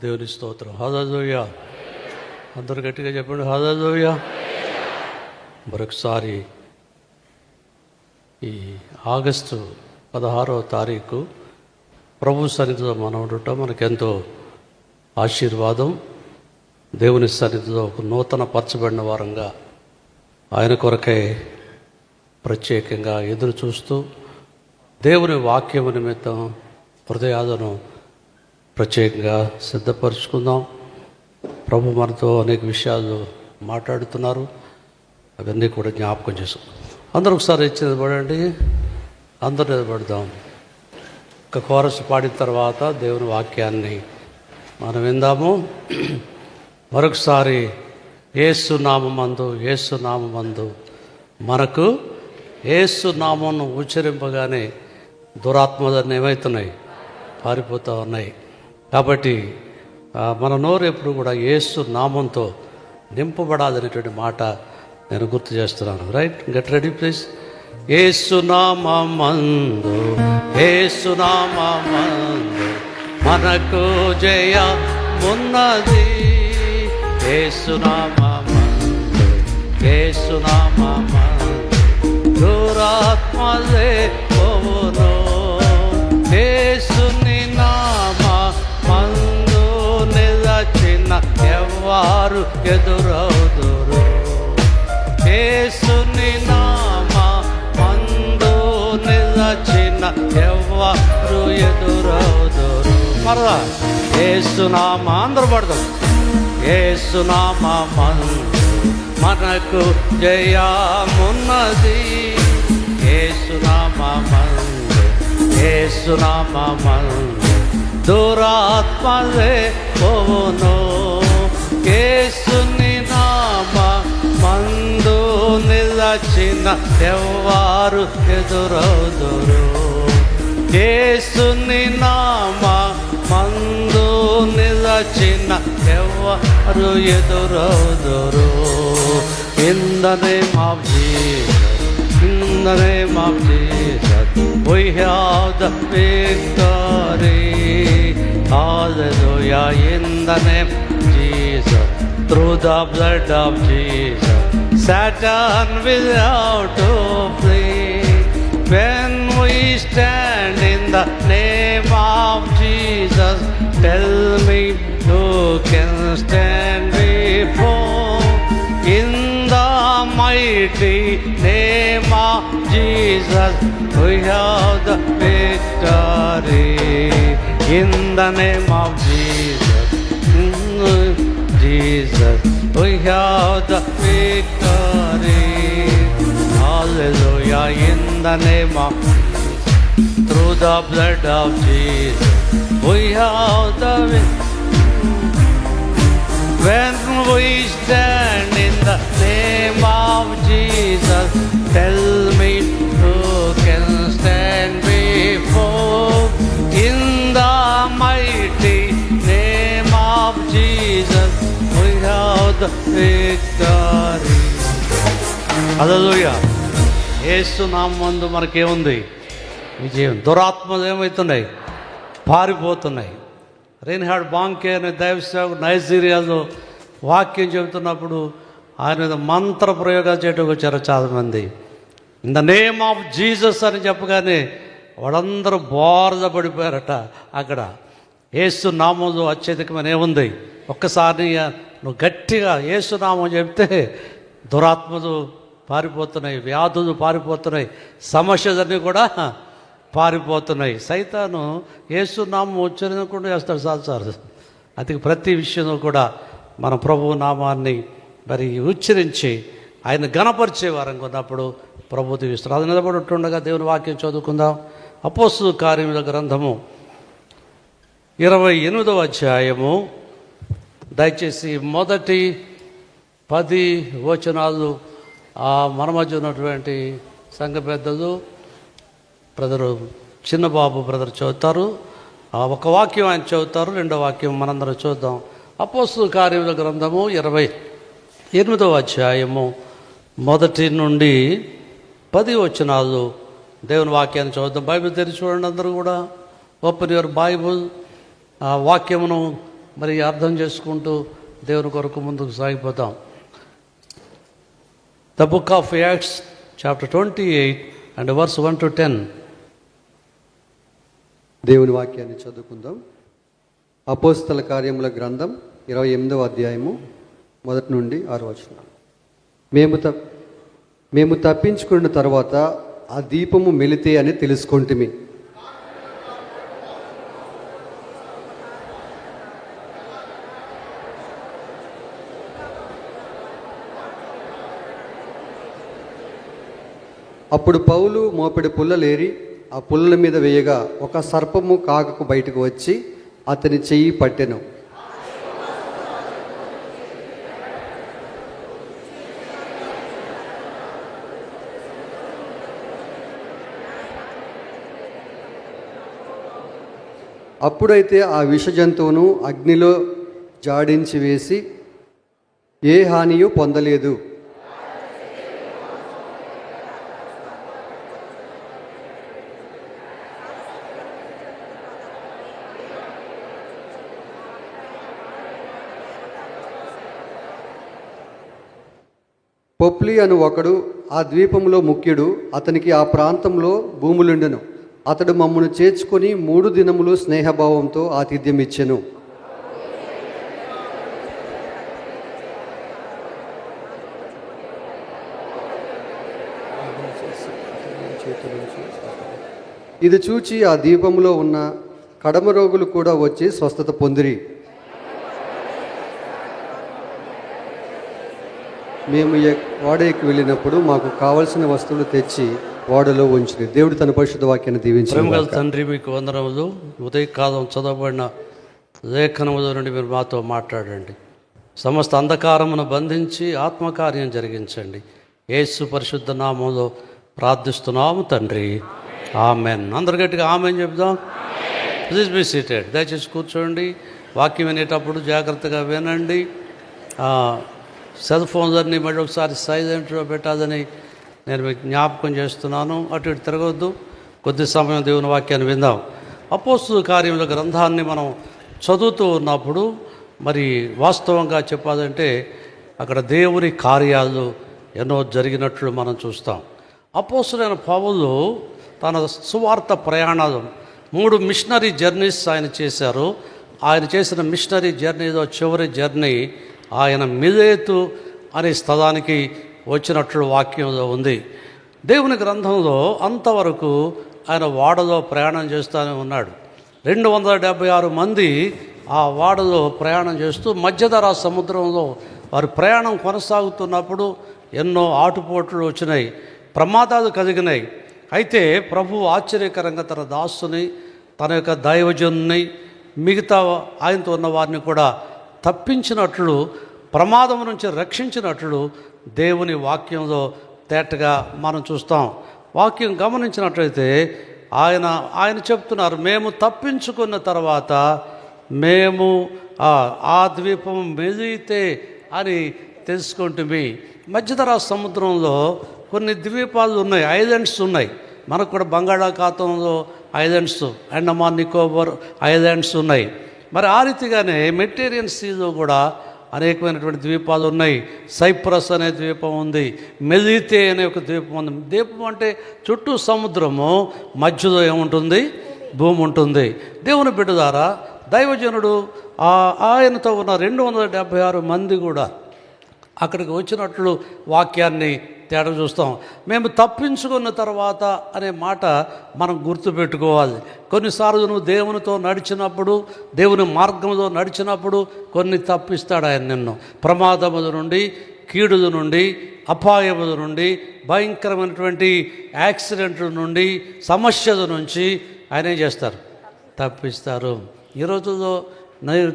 దేవుని స్తోత్రం. హల్లెలూయా. అందరూ గట్టిగా చెప్పండి హల్లెలూయా. మరొకసారి ఈ ఆగస్టు 16వ తారీఖు ప్రభు సన్నిధిలో మనం ఉండటం మనకెంతో ఆశీర్వాదం. దేవుని సన్నిధిలో ఒక నూతన పరచబడిన వారంగా ఆయన కొరకై ప్రత్యేకంగా ఎదురు చూస్తూ దేవుని వాక్యము నిమిత్తం హృదయాలను ప్రత్యేకంగా సిద్ధపరుచుకుందాం. ప్రభు మనతో అనేక విషయాలు మాట్లాడుతున్నారు, అవన్నీ కూడా జ్ఞాపకం చేసుకుందాం. అందరూ ఒకసారి నిలబడండి, అందరూ నిలబడదాం. ఒక కోరస్ పాడిన తర్వాత దేవుని వాక్యాన్ని మనం విందాము. మరొకసారి యేసునామమందు మనకు యేసునామమును ఉచ్చరింపగానే దురాత్మలను ఏమవుతున్నాయి? పారిపోతూ ఉన్నాయి. కాబట్టి మన నోరు ఎప్పుడు కూడా యేసు నామంతో నింపబడాలనేటువంటి మాట నేను గుర్తు చేస్తున్నాను. Right, get ready please. యేసునామమందు మనకు జయమున్నది. యేసునామమందు దురాత్మలే పోవును. యేసుని నామమందు నిలచిన ఎవ్వారు ఎదురవుదురు. యేసుని నామమందు నిలచిన ఎవ్వారు ఎదురవుదురు. మరలా యేసునామ అందరూ పడదాం. యేసునామమందు మనకు జయమున్నది. యేసునామమందు దురాత్మలే పోవును. యేసుని నామమందు నిలచిన ఎవ్వారు ఎదురవుదురు. యేసుని నామమందు నిలచిన ఎవ్వారు ఎదురవుదురు. In the name of Jesus, in the name of Jesus, we have the victory. Hallelujah. In the name of Jesus, through the blood of Jesus, Satan will have to flee. When we stand in the name of Jesus, tell me who can stand before. In the mighty name of Jesus, we have the victory. In the name of Jesus, we have the victory. Hallelujah. In the name of Jesus, through the blood of Jesus, we have the victory. When we stand in the name of Jesus, tell me who can stand before. In the mighty name of Jesus, we have the victory. Hallelujah. యేసు నామమందు మనకేముంది? విజయం. దురాత్మలు ఏమవుతున్నాయి? పారిపోతున్నాయి. Reinhard బాంకే అనే దైవ సేవకుడు నైజీరియాలో వాక్యం చెబుతున్నప్పుడు ఆయన మీద మంత్ర ప్రయోగాలు చేయడానికి వచ్చారు చాలామంది. In the name of Jesus అని చెప్పగానే వాళ్ళందరూ బోర్ద పడిపోయారట. అక్కడ యేసు నామంలో అత్యధికమైన ఏముంది? ఒక్కసారి నువ్వు గట్టిగా యేసు నామం చెప్తే దురాత్మలు పారిపోతున్నాయి, వ్యాధులు పారిపోతున్నాయి, సమస్యలన్నీ కూడా పారిపోతున్నాయి. సైతాను యేసు నామం ఉచ్చరించకుండా చేస్తాడు సార్. అది ప్రతి విషయంలో కూడా మన ప్రభువు నామాన్ని మరి ఉచ్చరించి ఆయన ఘనపరిచే వారంగా ఉన్నప్పుడు ప్రభు దీవిస్తారు. అది నిలబడి ఉంటుండగా దేవుని వాక్యం చదువుకుందాం. అపోస్తలుల కార్యముల గ్రంథము 28వ అధ్యాయము, దయచేసి మొదటి 10 వచనాలు మన మధ్య ఉన్నటువంటి సంఘ పెద్దలు బ్రదరు చిన్నబాబు బ్రదర్ చదువుతారు. ఒక వాక్యం ఆయన చదువుతారు, రెండో వాక్యం మనందరం చూద్దాం. అపోస్తలుల కార్యముల గ్రంథము 28వ అధ్యాయము మొదటి నుండి 10 వచనాలు దేవుని వాక్యాన్ని చదువుతాం. బైబిల్ తెరిచి చూడండి అందరూ కూడా. Open your Bible. ఆ వాక్యమును మరి అర్థం చేసుకుంటూ దేవుని కొరకు ముందుకు సాగిపోతాం. The book of Acts chapter 28 and verse 1 to 10. దేవుని వాక్యాన్ని చదువుకుందాం. అపోస్తల కార్యముల గ్రంథం 28వ అధ్యాయము 1 నుండి 6 వచనాలు. మేము తప్పించుకున్న తర్వాత ఆ దీపము మెలితే అని తెలుసుకొంటిమి. అప్పుడు పౌలు మోపెడు పుల్లలేరి ఆ పుల్లల మీద వేయగా ఒక సర్పము కాకకు బయటకు వచ్చి అతని చెయ్యి పట్టెను. అప్పుడైతే ఆ విష జంతువును అగ్నిలో జాడించి వేసి ఏ హానియు పొందలేదు. పొప్లి అను ఒకడు ఆ ద్వీపంలో ముఖ్యుడు, అతనికి ఆ ప్రాంతంలో భూములుండెను. అతడు మమ్మను చేర్చుకొని 3 దినములు స్నేహభావంతో ఆతిథ్యం ఇచ్చెను. ఇది చూచి ఆ ద్వీపంలో ఉన్న కడమ రోగులు కూడా వచ్చి స్వస్థత పొందిరి. మేము వాడకి వెళ్ళినప్పుడు మాకు కావలసిన వస్తువులు తెచ్చి వాడలో ఉంచింది. దేవుడు తన పరిశుద్ధ వాక్యాన్ని దీవించాడు. తండ్రి, మీకు వందనములు. ఉదయకాలం చదవబడిన లేఖనముల నుండి మీరు మాతో మాట్లాడండి. సమస్త అంధకారమును బంధించి ఆత్మకార్యం జరిగించండి. యేసు పరిశుద్ధ నామంలో ప్రార్థిస్తున్నాము తండ్రి, ఆమెన్. అందరు గట్టిగా ఆమెన్ చెప్దాం. Please be seated. దయచేసి కూర్చోండి. వాక్యం వినేటప్పుడు జాగ్రత్తగా వినండి. సెల్ ఫోన్స్ అన్నీ మళ్ళీ ఒకసారి సైలెంట్లో పెట్టాలని నేను మీకు జ్ఞాపకం చేస్తున్నాను. అటు ఇటు తిరగొద్దు. కొద్ది సమయం దేవుని వాక్యాన్ని విందాం. అపోస్తలుల కార్యముల గ్రంథాన్ని మనం చదువుతూ ఉన్నప్పుడు మరి వాస్తవంగా చెప్పాలంటే అక్కడ దేవుని కార్యాలు ఎన్నో జరిగినట్లు మనం చూస్తాం. అపోస్తలుడైన పౌలు తన సువార్త ప్రయాణాలు 3 మిషనరీ జర్నీస్ ఆయన చేశారు. ఆయన చేసిన మిషనరీ జర్నీలో చివరి జర్నీ ఆయన మిలేతు అనే స్థలానికి వచ్చినట్లు వాక్యంలో ఉంది. దేవుని గ్రంథంలో అంతవరకు ఆయన వాడలో ప్రయాణం చేస్తూనే ఉన్నాడు. 276 మంది ఆ వాడలో ప్రయాణం చేస్తూ మధ్యధరా సముద్రంలో వారి ప్రయాణం కొనసాగుతున్నప్పుడు ఎన్నో ఆటుపోట్లు వచ్చినాయి, ప్రమాదాలు కలిగినాయి. అయితే ప్రభు ఆశ్చర్యకరంగా తన దాసుని, తన యొక్క దైవజనుని, మిగతా ఆయనతో ఉన్న వారిని కూడా తప్పించినట్లు, ప్రమాదం నుంచి రక్షించినట్లు దేవుని వాక్యంలో తేటగా మనం చూస్తాం. వాక్యం గమనించినట్లయితే ఆయన చెప్తున్నారు, మేము తప్పించుకున్న తర్వాత మేము ఆ ద్వీపం మెదితే అని తెలుసుకుంటుంది. మధ్యధరా సముద్రంలో కొన్ని ద్వీపాలు ఉన్నాయి, ఐలాండ్స్ ఉన్నాయి. మనకు కూడా బంగాళాఖాతంలో ఐలాండ్స్, అండమాన్ నికోబార్ ఐలాండ్స్ ఉన్నాయి. మరి ఆ రీతిగానే మెడిటరేనియన్ సీలో కూడా అనేకమైనటువంటి ద్వీపాలు ఉన్నాయి. సైప్రస్ అనే ద్వీపం ఉంది, మెలితే అనే ఒక ద్వీపం ఉంది. ద్వీపం అంటే చుట్టూ సముద్రము, మధ్యలో ఏముంటుంది? భూమి ఉంటుంది. దేవుని బిడ్డ ద్వారా దైవజనుడు ఆయనతో ఉన్న 276 మంది కూడా అక్కడికి వచ్చినట్లు వాక్యాన్ని తేడా చూస్తాం. మేము తప్పించుకున్న తర్వాత అనే మాట మనం గుర్తుపెట్టుకోవాలి. కొన్నిసార్లు నువ్వు దేవునితో నడిచినప్పుడు, దేవుని మార్గంలో నడిచినప్పుడు కొన్ని తప్పిస్తాడు ఆయన నిన్ను. ప్రమాదముల నుండి, కీడుల నుండి, అపాయముల నుండి, భయంకరమైనటువంటి యాక్సిడెంట్ల నుండి, సమస్యల నుంచి ఆయన ఏం చేస్తారు? తప్పిస్తారు. ఈ రోజుల్లో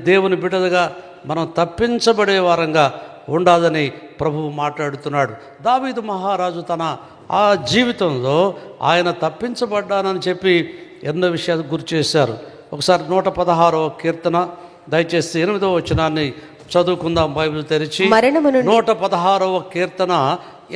దేవుని బిడ్డలుగా మనం తప్పించబడే వారంగా ఉండాలని ప్రభువు మాట్లాడుతున్నాడు. దావీదు మహారాజు తన ఆ జీవితంలో ఆయన తప్పించబడ్డానని చెప్పి ఎన్నో విషయాలు గుర్తు చేశారు. ఒకసారి 116వ కీర్తన దయచేసి 8వ వచనాన్ని చదువుకుందాం. బైబిల్ తెరిచి 116వ కీర్తన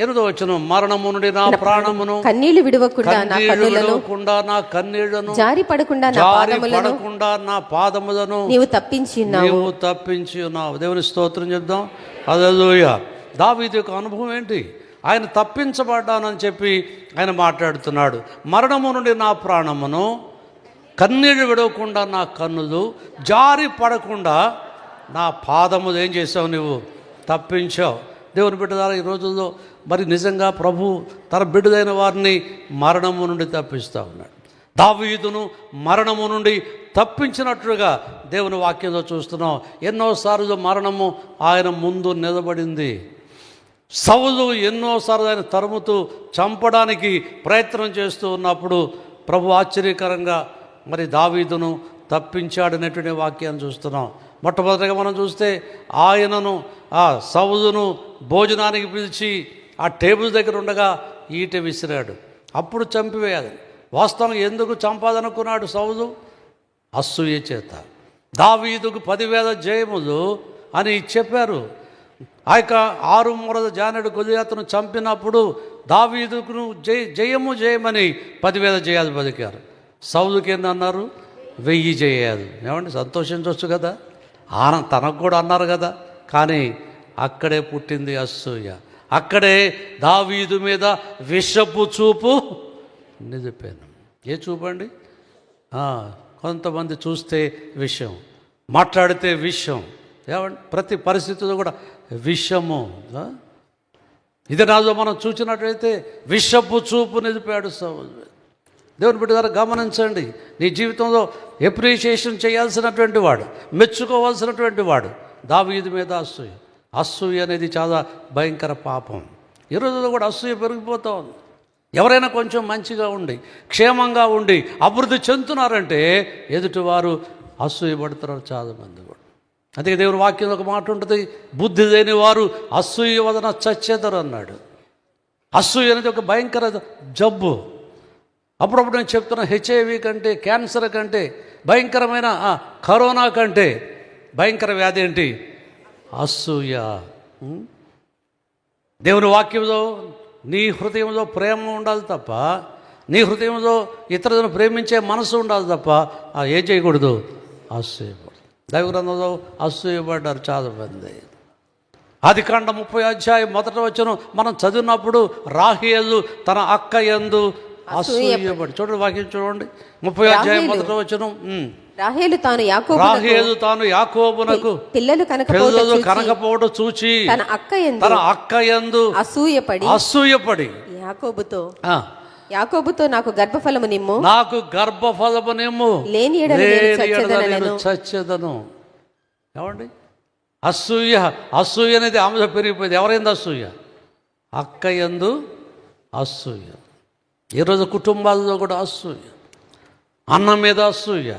8వ వచనం, మరణము నుండి నా ప్రాణమును, కన్నీళ్లు విడవకుండా నా కన్నీళ్లు కన్నులను, విడవకుండా నా కన్నీళ్లను, జారి పడకుండా నా జారి పాదములను పడకుండా నా పాదములను నీవు తప్పించి ఉన్నావు. నీవు తప్పించి ఉన్నావు. దేవుని స్తోత్రం చెప్దాం. హల్లెలూయా. దావీదు యొక్క అనుభవం ఏంటి? ఆయన తప్పించబడ్డానని చెప్పి ఆయన మాట్లాడుతున్నాడు. మరణము నుండి నా ప్రాణమును, కన్నీళ్లు విడవకుండా నా కన్నులు, జారి పడకుండా నా పాదములు ఏం చేసావు? నువ్వు తప్పించావు. దేవుని బిడ్డ ద్వారా ఈ రోజుల్లో మరి నిజంగా ప్రభు తన బిడ్డలైన వారిని మరణము నుండి తప్పిస్తూ ఉన్నాడు. దావీదును మరణము నుండి తప్పించినట్లుగా దేవుని వాక్యంలో చూస్తున్నాం. ఎన్నోసార్లు మరణము ఆయన ముందు నిలబడింది. సౌలు ఎన్నోసార్లు ఆయన తరుముతూ చంపడానికి ప్రయత్నం చేస్తూ ఉన్నప్పుడు ప్రభు ఆశ్చర్యకరంగా మరి దావీదును తప్పించాడనేటువంటి వాక్యాన్ని చూస్తున్నాం. మొట్టమొదటిగా మనం చూస్తే ఆయనను ఆ సౌలును భోజనానికి పిలిచి ఆ టేబుల్ దగ్గర ఉండగా ఈట విసిరాడు. అప్పుడు చంపివేయాలి. వాస్తవంగా ఎందుకు చంపాలనుకున్నాడు సౌలు? అసూయ చేత. దావీదుకు 10,000 జయములు అని చెప్పారు. ఆ యొక్క 6 మూరల జానెడు గొలియాతును చంపినప్పుడు దావీదుకు జయము జయమని 10,000 జయాలు పలికారు. సౌలుకి ఏంటి అన్నారు? 1000 జయాలు. ఏమండి, సంతోషించవచ్చు కదా, తనకు కూడా అన్నారు కదా. కానీ అక్కడే పుట్టింది అసూయ. అక్కడే దావీదు మీద విషపు చూపు నిలిపాను. ఏ చూపండి? కొంతమంది చూస్తే విషం, మాట్లాడితే విషం. ఏమండి, ప్రతి పరిస్థితిలో కూడా విషము. ఇది నాలో మనం చూసినట్లయితే విషపు చూపు నిలిపాడు సౌలు. దేవుని బిడ్డ గారు గమనించండి, నీ జీవితంలో ఎప్రిషియేషన్ చేయాల్సినటువంటి వాడు, మెచ్చుకోవాల్సినటువంటి వాడు దావీదు మీద అసూయ. అసూయ అనేది చాలా భయంకర పాపం. ఈ రోజుల్లో కూడా అసూయ పెరిగిపోతూ ఉంది. ఎవరైనా కొంచెం మంచిగా ఉండి క్షేమంగా ఉండి అభివృద్ధి చెందుతున్నారంటే ఎదుటివారు అసూయ పడుతున్నారు చాలామంది కూడా. అందుకే దేవుని వాక్యంలో ఒక మాట ఉంటుంది, బుద్ధి లేని వారు అసూయ వలన చచ్చెదరు అన్నాడు. అసూయ అనేది ఒక భయంకర జబ్బు. అప్పుడప్పుడు నేను చెప్తున్నా, హెచ్ఐవి కంటే, క్యాన్సర్ కంటే భయంకరమైన కరోనా కంటే భయంకర వ్యాధి ఏంటి? అసూయ. దేవుని వాక్యంలో నీ హృదయంలో ప్రేమ ఉండాలి తప్ప, నీ హృదయంలో ఇతరులను ప్రేమించే మనసు ఉండాలి తప్ప ఏం చేయకూడదు? అసూయపడదు. దైవ గ్రంథంలో అసూయపడ్డారు చాలామంది. ఆదికాండం 30వ అధ్యాయం 1వ వచనం మనం చదివినప్పుడు రాహేలు తన అక్క యందు అసూయపడి, చూడండి వాక్యం చూడండి, 30వ అధ్యాయం 1వ వచనం. రాహేలు తాను యాకోబునకు పిల్లలు కనకపోవడం చూచి తన అక్క యందు అసూయపడి యాకోబుతో నాకు గర్భఫలము నిమ్ము లేని ఎడల చచ్చెదను. ఏమండి, అసూయ అనేది ఆమె పెరిగిపోయింది. ఎవరైంది అసూయ? అక్క యందు అసూయ. ఈరోజు కుటుంబాల్లో కూడా అసూయ, అన్న మీద అసూయ,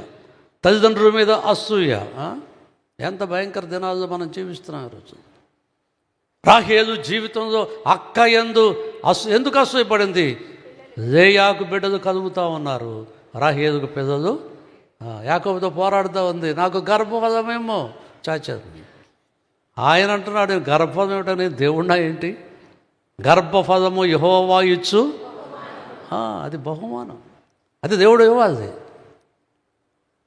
తల్లిదండ్రుల మీద అసూయ. ఎంత భయంకర దినాల్లో మనం జీవిస్తున్నాం ఈరోజు. రాహేలు జీవితంలో అక్క యందు ఎందుకు అసూయపడింది? లేయాకు బిడ్డలు కలుగుతూ ఉన్నారు, రాహేలుకు పిల్లలు. యాకోబుతో పోరాడుతూ ఉంది, నాకు గర్భఫలమేమో చాచారు. ఆయన అంటున్నాడు, గర్భఫలం ఏమిటని? దేవుడా ఏంటి? గర్భఫలము యెహోవా ఇచ్చు, అది బహుమానం, అది దేవుడు ఇవ్వాలి.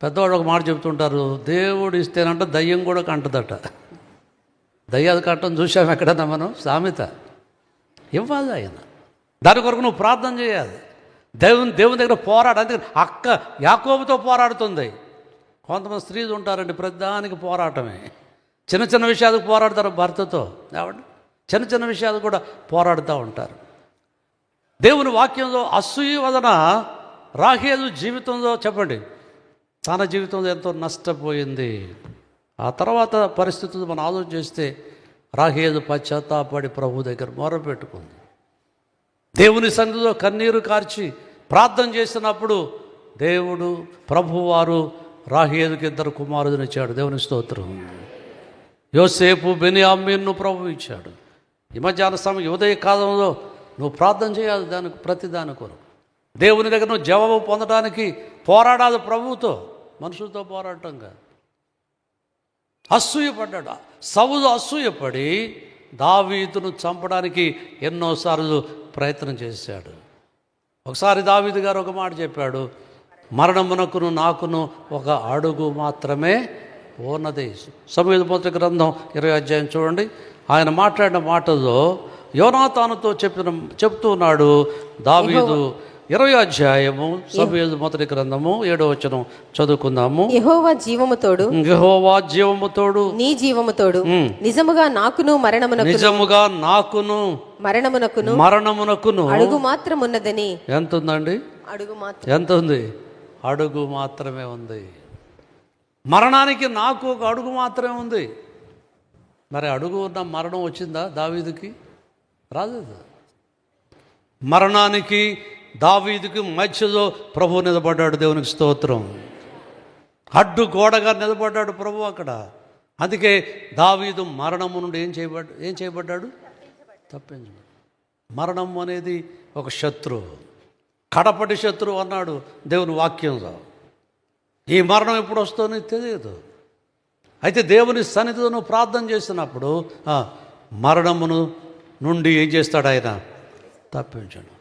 పెద్దవాడు ఒక మాట చెప్తుంటారు, దేవుడు ఇస్తేనంట దయ్యం కూడా కంటదట. దయ్యాలు కట్టడం చూసాము ఎక్కడన్నా మనం, సామెత. ఇవ్వాలి ఆయన. దాని కొరకు నువ్వు ప్రార్థన చేయాలి, దేవుని దగ్గర పోరాడు. అందుకని అక్క యాకోబుతో పోరాడుతుంది. కొంతమంది స్త్రీలు ఉంటారండి, ప్రతిదానికి పోరాటమే. చిన్న చిన్న విషయాలకు పోరాడతారు భర్తతో. కాబట్టి చిన్న చిన్న విషయాలు కూడా పోరాడుతూ ఉంటారు. దేవుని వాక్యంలో అసూయ వలన రాహేలు జీవితంలో చెప్పండి, తన జీవితంలో ఎంతో నష్టపోయింది. ఆ తర్వాత పరిస్థితులు మనం ఆలోచన చేస్తే రాహేలు పశ్చాత్తాపడి ప్రభు దగ్గర మొరపెట్టుకుంది. దేవుని సన్నిధిలో కన్నీరు కార్చి ప్రార్థన చేసినప్పుడు దేవుడు ప్రభువారు రాహేలుకి 2 కుమారులను ఇచ్చాడు. దేవుని స్తోత్రం. యోసేపు బెన్యామీనును ప్రభు ఇచ్చాడు. ఈ మధ్యాహ్న సమయం ఉదయ కాలంలో నువ్వు ప్రార్థన చేయాలి, దానికి ప్రతి దాని కొరకు దేవుని దగ్గర నువ్వు జవాబు పొందడానికి పోరాడాలి. ప్రభువుతో, మనుషులతో పోరాడటం కాదు. అసూయపడ్డాడు సౌలు. అసూయపడి దావీదును చంపడానికి ఎన్నోసార్లు ప్రయత్నం చేశాడు. ఒకసారి దావీదు గారు ఒక మాట చెప్పాడు, మరణమునకును నాకును ఒక అడుగు మాత్రమే ఉన్నది. సమూయేలు మొదటి గ్రంథం 20వ అధ్యాయం చూడండి. ఆయన మాట్లాడిన మాటలో యోనాతానుతో చెప్తూ ఉన్నాడు దావీదు. 20వ అధ్యాయము సమూయేలు మొదటి గ్రంథము 7వ వచనం చదువుకుందాము. యెహోవా జీవముతోడు, యెహోవా జీవముతోడు, నీ జీవముతోడు, నిజముగా నాకును మరణమునకును అడుగు మాత్రం ఉన్నదని. ఎంత ఉందండి? అడుగు మాత్రం. ఎంత ఉంది? అడుగు మాత్రమే ఉంది. మరణానికి నాకు ఒక అడుగు మాత్రమే ఉంది. మరి అడుగు ఉన్న మరణం వచ్చిందా దావీదుకి? రాలేదు. మరణానికి దావీదుకి మధ్యలో ప్రభు నిలబడ్డాడు. దేవునికి స్తోత్రం. అడ్డు గోడగా నిలబడ్డాడు ప్రభు అక్కడ. అందుకే దావీదు మరణము నుండి ఏం చేయబడ్డాడు? తప్పించబడ్డాడు. మరణం అనేది ఒక శత్రువు, కడపటి శత్రువు అన్నాడు దేవుని వాక్యంలో. ఈ మరణం ఎప్పుడు వస్తుందో తెలియదు. అయితే దేవుని సన్నిధిలో నువ్వు ప్రార్థన చేస్తున్నప్పుడు మరణమును నుండి ఏం చేస్తాడు ఆయన? తప్పించడు.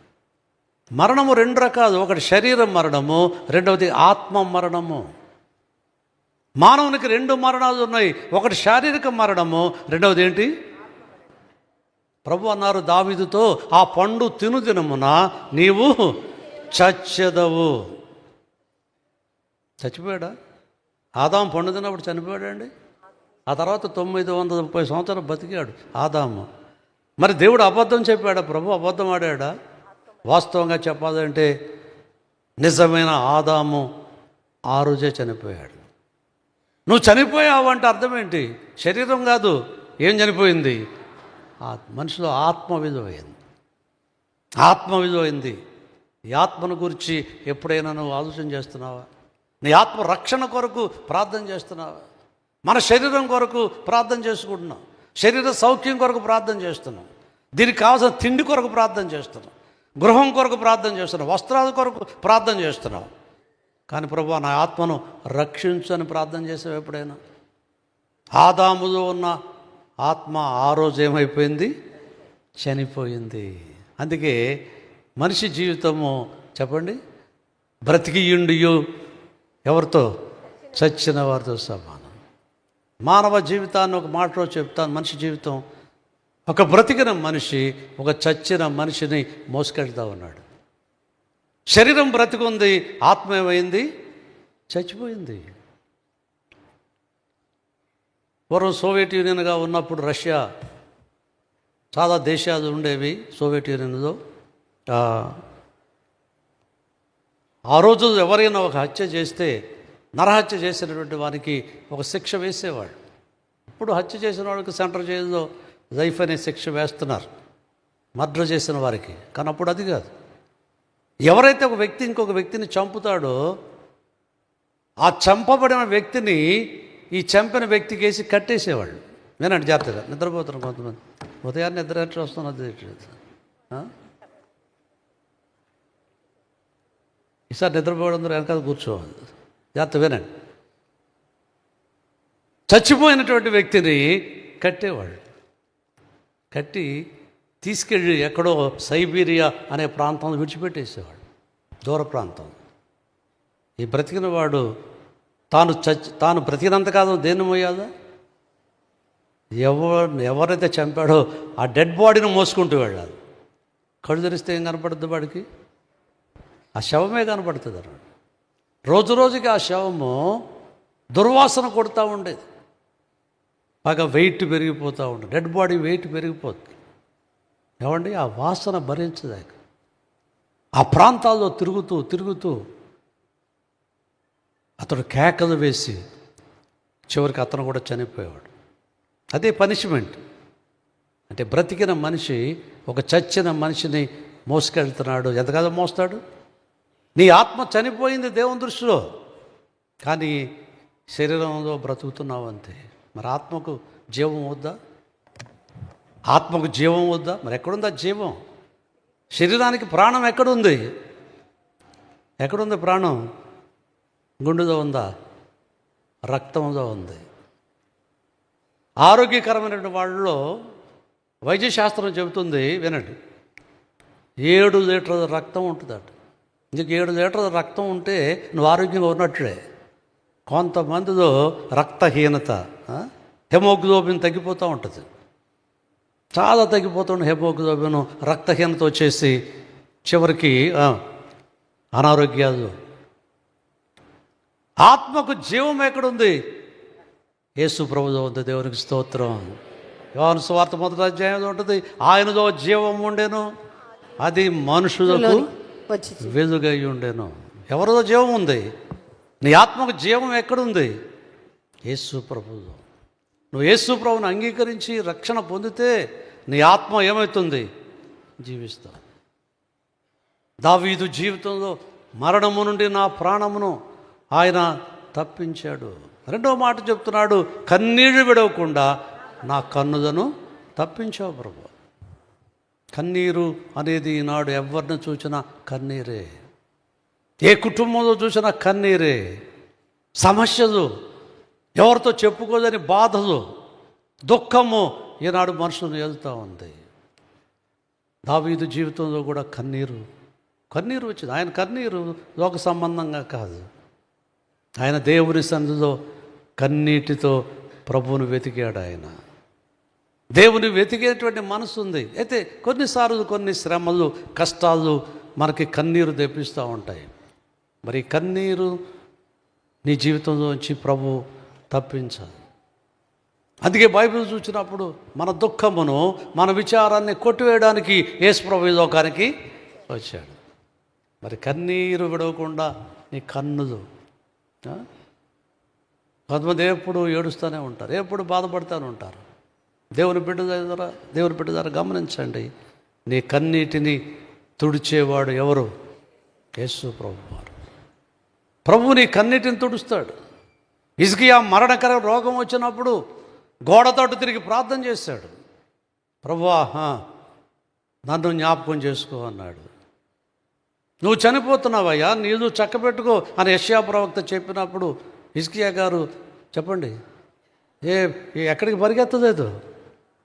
మరణము 2 రకాలు. ఒకటి శరీర మరణము, రెండవది ఆత్మ మరణము. మానవునికి 2 మరణాలు ఉన్నాయి. ఒకటి శారీరక మరణము, రెండవది ఏంటి? ప్రభు అన్నారు దావీదుతో, ఆ పండు తిను దినమున నీవు చచ్చెదవు. చచ్చిపోయాడా? ఆదాము పండు తిన్నప్పుడు చనిపోయాడండి. ఆ తర్వాత 930 సంవత్సరాలు బతికాడు ఆదాము. మరి దేవుడు అబద్ధం చెప్పాడా? ప్రభు అబద్ధం ఆడాడా? వాస్తవంగా చెప్పాలంటే నిజమైన ఆదాము ఆ రోజే చనిపోయాడు. నువ్వు చనిపోయావు అంటే అర్థం ఏంటి? శరీరం కాదు. ఏం చనిపోయింది? మనిషిలో ఆత్మ విలువైంది. ఆత్మ విలువైంది. ఈ ఆత్మను గురించి ఎప్పుడైనా నువ్వు ఆలోచన చేస్తున్నావా? నీ ఆత్మ రక్షణ కొరకు ప్రార్థన చేస్తున్నావా? మన శరీరం కొరకు ప్రార్థన చేసుకుంటున్నాం. శరీర సౌఖ్యం కొరకు ప్రార్థన చేస్తున్నాం. దీనికి కావాల్సిన తిండి కొరకు ప్రార్థన చేస్తున్నాం. గృహం కొరకు ప్రార్థన చేస్తున్నాం. వస్త్రాల కొరకు ప్రార్థన చేస్తున్నాం. కానీ ప్రభువా నా ఆత్మను రక్షించు అని ప్రార్థన చేసావు ఎప్పుడైనా? ఆదాములో ఉన్న ఆత్మ ఆ రోజు ఏమైపోయింది? చనిపోయింది. అందుకే మనిషి జీవితము చెప్పండి, బ్రతికియుండియు ఎవరితో? చచ్చిన వారితో సమానం. మానవ జీవితాన్ని ఒక మాటలో చెప్తాను. మనిషి జీవితం ఒక బ్రతికిన మనిషి ఒక చచ్చిన మనిషిని మోసుకెళ్తా ఉన్నాడు. శరీరం బ్రతికుంది, ఆత్మ ఏమైంది? చచ్చిపోయింది. పూర్వం సోవియట్ యూనియన్గా ఉన్నప్పుడు రష్యా చాలా దేశాలు ఉండేవి సోవియట్ యూనియన్లో. ఆ రోజు ఎవరైనా ఒక హత్య చేస్తే, నరహత్య చేసినటువంటి వారికి ఒక శిక్ష వేసేవాడు. ఇప్పుడు హత్య చేసిన వాడికి సెంట్రల్ జైల్లో లైఫ్ అనే శిక్ష వేస్తున్నారు, మర్డర్ చేసిన వారికి. కానీ అప్పుడు అది కాదు. ఎవరైతే ఒక వ్యక్తి ఇంకొక వ్యక్తిని చంపుతాడో ఆ చంపబడిన వ్యక్తిని ఈ చంపిన వ్యక్తికి వేసి కట్టేసేవాళ్ళు. నేనంటే జాగ్రత్తగా నిద్రపోతున్నారు కొంతమంది. ఉదయాన్నే నిద్ర ఎట్లా వస్తున్నది? ఈసారి నిద్రపోవడం వెనకాల కూర్చోవాలి. జాగ్రత్త వినండి. చచ్చిపోయినటువంటి వ్యక్తిని కట్టేవాళ్ళు. కట్టి తీసుకెళ్ళి ఎక్కడో సైబీరియా అనే ప్రాంతంలో విడిచిపెట్టేసేవాడు, దూర ప్రాంతం. ఈ బ్రతికిన వాడు తాను బ్రతికినంతకాలం దేన్ని మోయాలా? ఎవరైతే చంపాడో ఆ డెడ్ బాడీని మోసుకుంటూ వెళ్ళాలి. కళ్ళు తెరిస్తే ఏం కనపడుతుంది వాడికి? ఆ శవమే కనపడుతుంది అన్నాడు. రోజు రోజుకి ఆ శవము దుర్వాసన కొడుతూ ఉండేది. బాగా వెయిట్ పెరిగిపోతూ ఉండేది. డెడ్ బాడీ వెయిట్ పెరిగిపోతుంది. ఏమండి, ఆ వాసన భరించదాక ఆ ప్రాంతాల్లో తిరుగుతూ అతడు కేకలు వేసి చివరికి అతను కూడా చనిపోయేవాడు. అదే పనిష్మెంట్. అంటే బ్రతికిన మనిషి ఒక చచ్చిన మనిషిని మోసుకెళ్తున్నాడు. ఎంతకాలం మోస్తాడు? నీ ఆత్మ చనిపోయింది దేవుని దృష్టిలో, కానీ శరీరంలో బ్రతుకుతున్నావు అంతే. మరి ఆత్మకు జీవం వద్దా? ఆత్మకు జీవం వద్దా? మరి ఎక్కడుందా జీవం? శరీరానికి ప్రాణం ఎక్కడుంది? ఎక్కడుంది ప్రాణం? గుండెలో ఉందా? రక్తంలో ఉంది. ఆరోగ్యకరమైనటువంటి వాళ్ళలో వైద్యశాస్త్రం చెబుతుంది, వినండి, 7 లీటర్ల రక్తం ఉంటుందట. నీకు 7 లీటర్ల రక్తం ఉంటే నువ్వు ఆరోగ్యంగా ఉన్నట్లే. కొంతమందిలో రక్తహీనత, హెమోగ్లోబిన్ తగ్గిపోతూ ఉంటుంది, చాలా తగ్గిపోతుంది హెమోగ్లోబిన్, రక్తహీనత వచ్చేసి చివరికి అనారోగ్యాలు. ఆత్మకు జీవం ఎక్కడుంది? యేసు ప్రభువులో ఉంది. దేవునికి స్తోత్రం. యోహాను సువార్త 1వ అధ్యాయంలో ఉంటుంది, ఆయనలో జీవం ఉండెను, అది మనుషులకు వచ్చి వెలుగై ఉండెను. ఎవరిలో జీవం ఉంది? నీ ఆత్మకు జీవం ఎక్కడుంది? యేసు ప్రభువులో. నువ్వు యేసు ప్రభువును అంగీకరించి రక్షణ పొందితే నీ ఆత్మ ఏమవుతుంది? జీవిస్తావు. దావీదు జీవితంలో మరణము నుండి నా ప్రాణమును ఆయన తప్పించాడు. 2వ మాట చెప్తున్నాడు, కన్నీళ్లు విడవకుండా నా కన్నులను తప్పించావు ప్రభు. కన్నీరు అనేది ఈనాడు ఎవరిని చూసినా కన్నీరే, ఏ కుటుంబంలో చూసినా కన్నీరే. సమస్యలు, ఎవరితో చెప్పుకోదని బాధలు, దుఃఖము ఈనాడు మనుషులను వెళ్తూ ఉంది. దావీదు జీవితంలో కూడా కన్నీరు వచ్చింది. ఆయన కన్నీరు లోక సంబంధంగా కాదు, ఆయన దేవుని సన్నిధిలో కన్నీటితో ప్రభువును వెతికాడు. ఆయన దేవుని వెతికేటువంటి మనసు ఉంది. అయితే కొన్నిసార్లు కొన్ని శ్రమలు, కష్టాలు మనకి కన్నీరు తెప్పిస్తూ ఉంటాయి. మరి కన్నీరు నీ జీవితంలోంచి ప్రభు తప్పించాలి. అందుకే బైబిల్ చూసినప్పుడు మన దుఃఖమును, మన విచారాన్ని కొట్టివేయడానికి యేసు ప్రభు ఈ లోకానికి వచ్చాడు. మరి కన్నీరు విడవకుండా నీ కన్నులు, కొంతమంది ఎప్పుడు ఏడుస్తూనే ఉంటారు, ఎప్పుడు బాధపడుతూనే ఉంటారు. దేవుని బిడ్డ ద్వారా గమనించండి, నీ కన్నీటిని తుడిచేవాడు ఎవరు? యేసు ప్రభువారు. ప్రభువు నీ కన్నీటిని తుడుస్తాడు. హిజ్కియా మరణకర రోగం వచ్చినప్పుడు గోడతోటి తిరిగి ప్రార్థన చేశాడు, ప్రభువా నన్ను జ్ఞాపకం చేసుకో అన్నాడు. నువ్వు చనిపోతున్నావయ్యా, నీళ్ళు చక్కబెట్టుకో అని యెషయా ప్రవక్త చెప్పినప్పుడు హిజ్కియా గారు చెప్పండి ఎక్కడికి పరిగెత్తలేదు.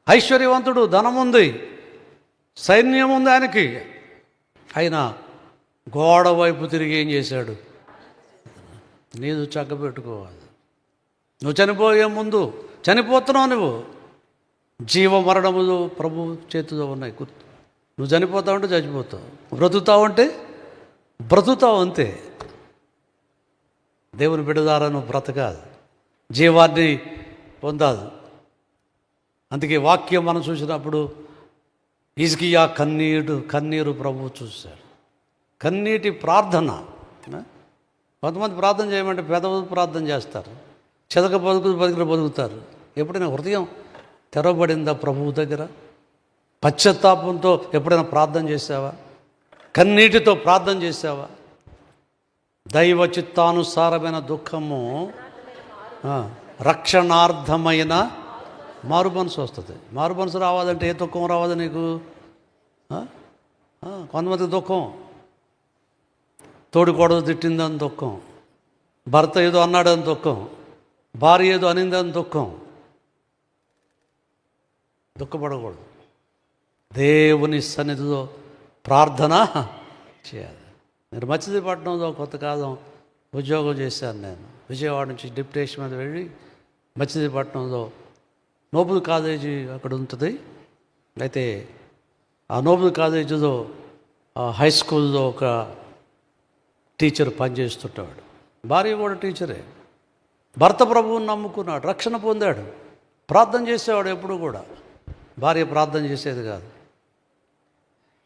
ఐశ్వర్యవంతుడు, ధనం ఉంది, సైన్యం ఉంది ఆయనకి. ఆయన గోడ వైపు తిరిగి ఏం చేశాడు? నీళ్ళు చక్కబెట్టుకోవాలి. నువ్వు చనిపోయే ముందు, చనిపోతున్నావు నువ్వు, జీవ మరణములు ప్రభు చేతిలో ఉన్నాయి. నువ్వు చనిపోతావంటే చచ్చిపోతావు, బ్రతుకుతావంటే బ్రతుకుతావు, అంతే. దేవుని బిడ్డ ద్వారా నువ్వు బ్రతకాలి, జీవాన్ని పొందాలి. అందుకే వాక్యం మనం చూసినప్పుడు హిజ్కియా కన్నీరు ప్రభువు చూశాడు. కన్నీటి ప్రార్థన. కొంతమంది ప్రార్థన చేయమంటే పెదవులు ప్రార్థన చేస్తారు, చెదక బతుకుతారు. ఎప్పుడైనా హృదయం తెరవబడిందా ప్రభువు దగ్గర? పశ్చాత్తాపంతో ఎప్పుడైనా ప్రార్థన చేసావా? కన్నీటితో ప్రార్థన చేసావా? దైవ చిత్తానుసారమైన దుఃఖము రక్షణార్థమైన మారు మనసు వస్తుంది. మారు మనసు రావాలంటే ఏ దుఃఖం రావాలి నీకు? కొంతమంది దుఃఖం, తోడుకోడలు తిట్టిందని దుఃఖం, భర్త ఏదో అన్నాడని దుఃఖం, భార్య ఏదో అనిందని దుఃఖం. దుఃఖపడకూడదు. దేవుని సన్నిధిలో ప్రార్థన చేయాలి. నేను మచిలీపట్నంలో కొంతకాలం ఉద్యోగం చేశాను. నేను విజయవాడ నుంచి డిప్యుటేషన్ మీద వెళ్ళి మచిలీపట్నంలో నోబుల్ కాలేజీ అక్కడ ఉంటుంది. అయితే ఆ నోబుల్ కాలేజీలో హై స్కూల్లో ఒక టీచర్ పనిచేస్తుంటాడు. భార్య కూడా టీచరే. భర్త ప్రభువుని నమ్ముకున్నాడు, రక్షణ పొందాడు, ప్రార్థన చేసేవాడు ఎప్పుడు కూడా. భార్య ప్రార్థన చేసేది కాదు,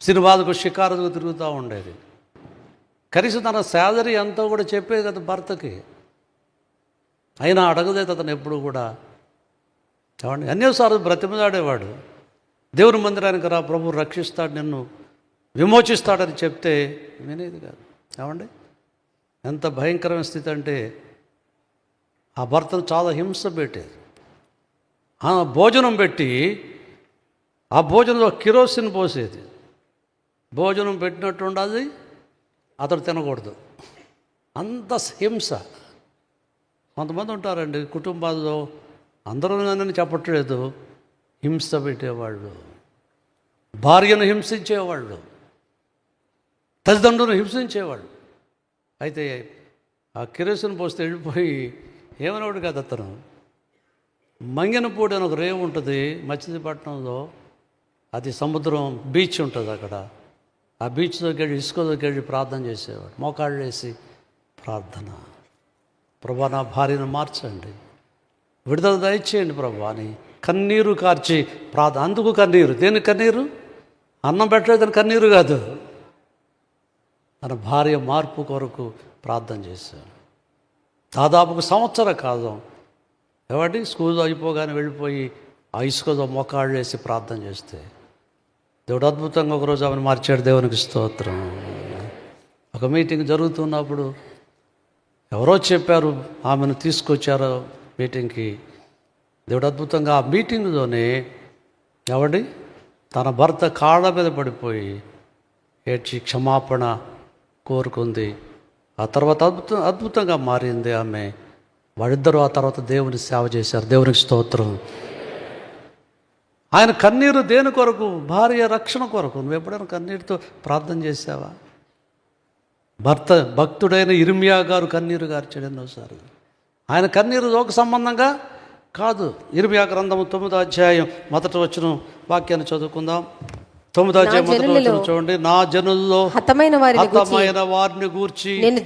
సినిమాలకు షికారులకు తిరుగుతూ ఉండేది. కనీసం తన శాలరీ ఎంతో కూడా చెప్పేది కదా భర్తకి. అయినా అడగలేదు అతను ఎప్పుడు కూడా. ఏమండి, అన్నిసార్లు బ్రతిమలాడేవాడు. దేవుని మందిరానికి రా, ప్రభు రక్షిస్తాడు, నిన్ను విమోచిస్తాడని చెప్తే వినేది కాదు. ఏమండి, ఎంత భయంకరమైన స్థితి అంటే ఆ భర్తను చాలా హింస పెట్టేది. భోజనం పెట్టి ఆ భోజనంలో కిరోసిన్ పోసేది. భోజనం పెట్టినట్టు ఉండాలి, అతడు తినకూడదు. అంత హింస. కొంతమంది ఉంటారండి కుటుంబాల్లో, అందరూ నన్ను చెప్పట్లేదు, హింస పెట్టేవాళ్ళు. భార్యను హింసించేవాళ్ళు, తల్లిదండ్రులను హింసించేవాళ్ళు. అయితే ఆ కిరోసిన్ పోస్తే వెళ్ళిపోయి ఏమనేవాడు కాదు అతను. మంగినపూడి అని ఒక రేవు ఉంటుంది మచిలీపట్నంలో, అది సముద్రం బీచ్ ఉంటుంది అక్కడ. ఆ బీచ్లోకి వెళ్ళి ఇసుకలోకి వెళ్ళి ప్రార్థన చేసేవాడు, మోకాళ్ళు వేసి ప్రార్థన. ప్రభా నా భార్యను మార్చండి, విడుదల దయచేయండి ప్రభా అని కన్నీరు కార్చి ప్రార్థన. అందుకు కన్నీరు. దేనికి కన్నీరు? అన్నం పెట్టలేదని కన్నీరు కాదు, తన భార్య మార్పు కొరకు ప్రార్థన చేశాడు. దాదాపు సంవత్సర కాలం ఎవరి స్కూల్ అయిపోగానే వెళ్ళిపోయి ఆ ఇసుకలో మోకాళ్ళు వేసి ప్రార్థన చేస్తే దేవుడు అద్భుతంగా ఒకరోజు ఆమెను మార్చాడు. దేవునికి స్తోత్రం. ఒక మీటింగ్ జరుగుతున్నప్పుడు ఎవరో చెప్పారు, ఆమెను తీసుకొచ్చారు మీటింగ్కి. దేవుడు అద్భుతంగా ఆ మీటింగ్లోనే తన భర్త కాళ్ళ మీద పడిపోయి ఏడ్చి క్షమాపణ కోరుకుంది. ఆ తర్వాత అద్భుతంగా మారింది ఆమె. వాళ్ళిద్దరూ ఆ తర్వాత దేవుని సేవ చేశారు. దేవునికి స్తోత్రం. ఆయన కన్నీరు దేని కొరకు? భార్య రక్షణ కొరకు. నువ్వు ఎప్పుడైనా కన్నీరుతో ప్రార్థన చేశావా? భక్తుడైన ఇర్మియా గారు కన్నీరు గార్చాడు ఎన్నోసార్లు. ఆయన కన్నీరు లోక సంబంధంగా కాదు. ఇర్మియా గ్రంథము 9వ అధ్యాయం మొదటి వచనం వాక్యాన్ని చదువుకుందాం. 9వ అధ్యాయం మొదటి వచనం చూడండి. నా జనుల్లో హతమైన వారిని గూర్చి నేను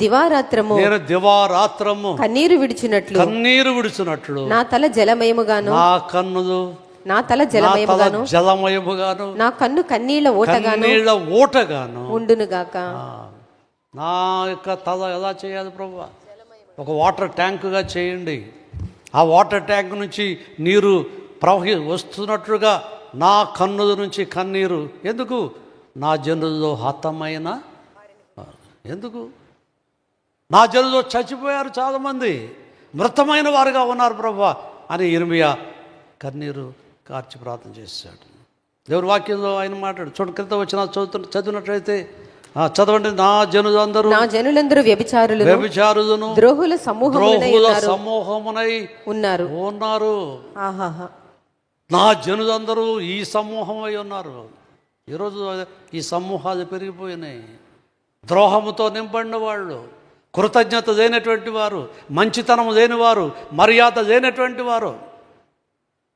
దివారాత్రము కన్నీరు విడిచినట్లు నా తల జలమయముగాను, నా కన్నులు నా తల జలమయముగాను, నా కన్ను కన్నీళ్ల ఓటగాను ఉండునుగాక. నా యొక్క తల ఎలా చేయాలి ప్రభువా? ఒక వాటర్ ట్యాంకుగా చేయండి. ఆ వాటర్ ట్యాంక్ నుంచి నీరు వస్తున్నట్లుగా నా కన్నుల నుంచి కన్నీరు. ఎందుకు? నా జనుల్లో హతమైన, ఎందుకు? నా జనుల్లో చచ్చిపోయారు చాలామంది, మృతమైన వారుగా ఉన్నారు ప్రభువా అని ఇర్మియా కన్నీరు కార్చి ప్రార్థన చేశాడు. దేవుని వాక్యంలో ఆయన మాట్లాడు. చూడండి, క్రితం వచ్చిన చదివినట్లయితే చదవండి. నా జనులందరూ వ్యభిచారులను ద్రోహుల సమూహమునై ఉన్నారు. నా జనులందరూ ఈ సమూహమై ఉన్నారు. ఈరోజు ఈ సమూహాలు పెరిగిపోయినాయి. ద్రోహముతో నింపడిన వాళ్ళు, కృతజ్ఞత లేనటువంటి వారు, మంచితనం లేనివారు, మర్యాద లేనటువంటి వారు.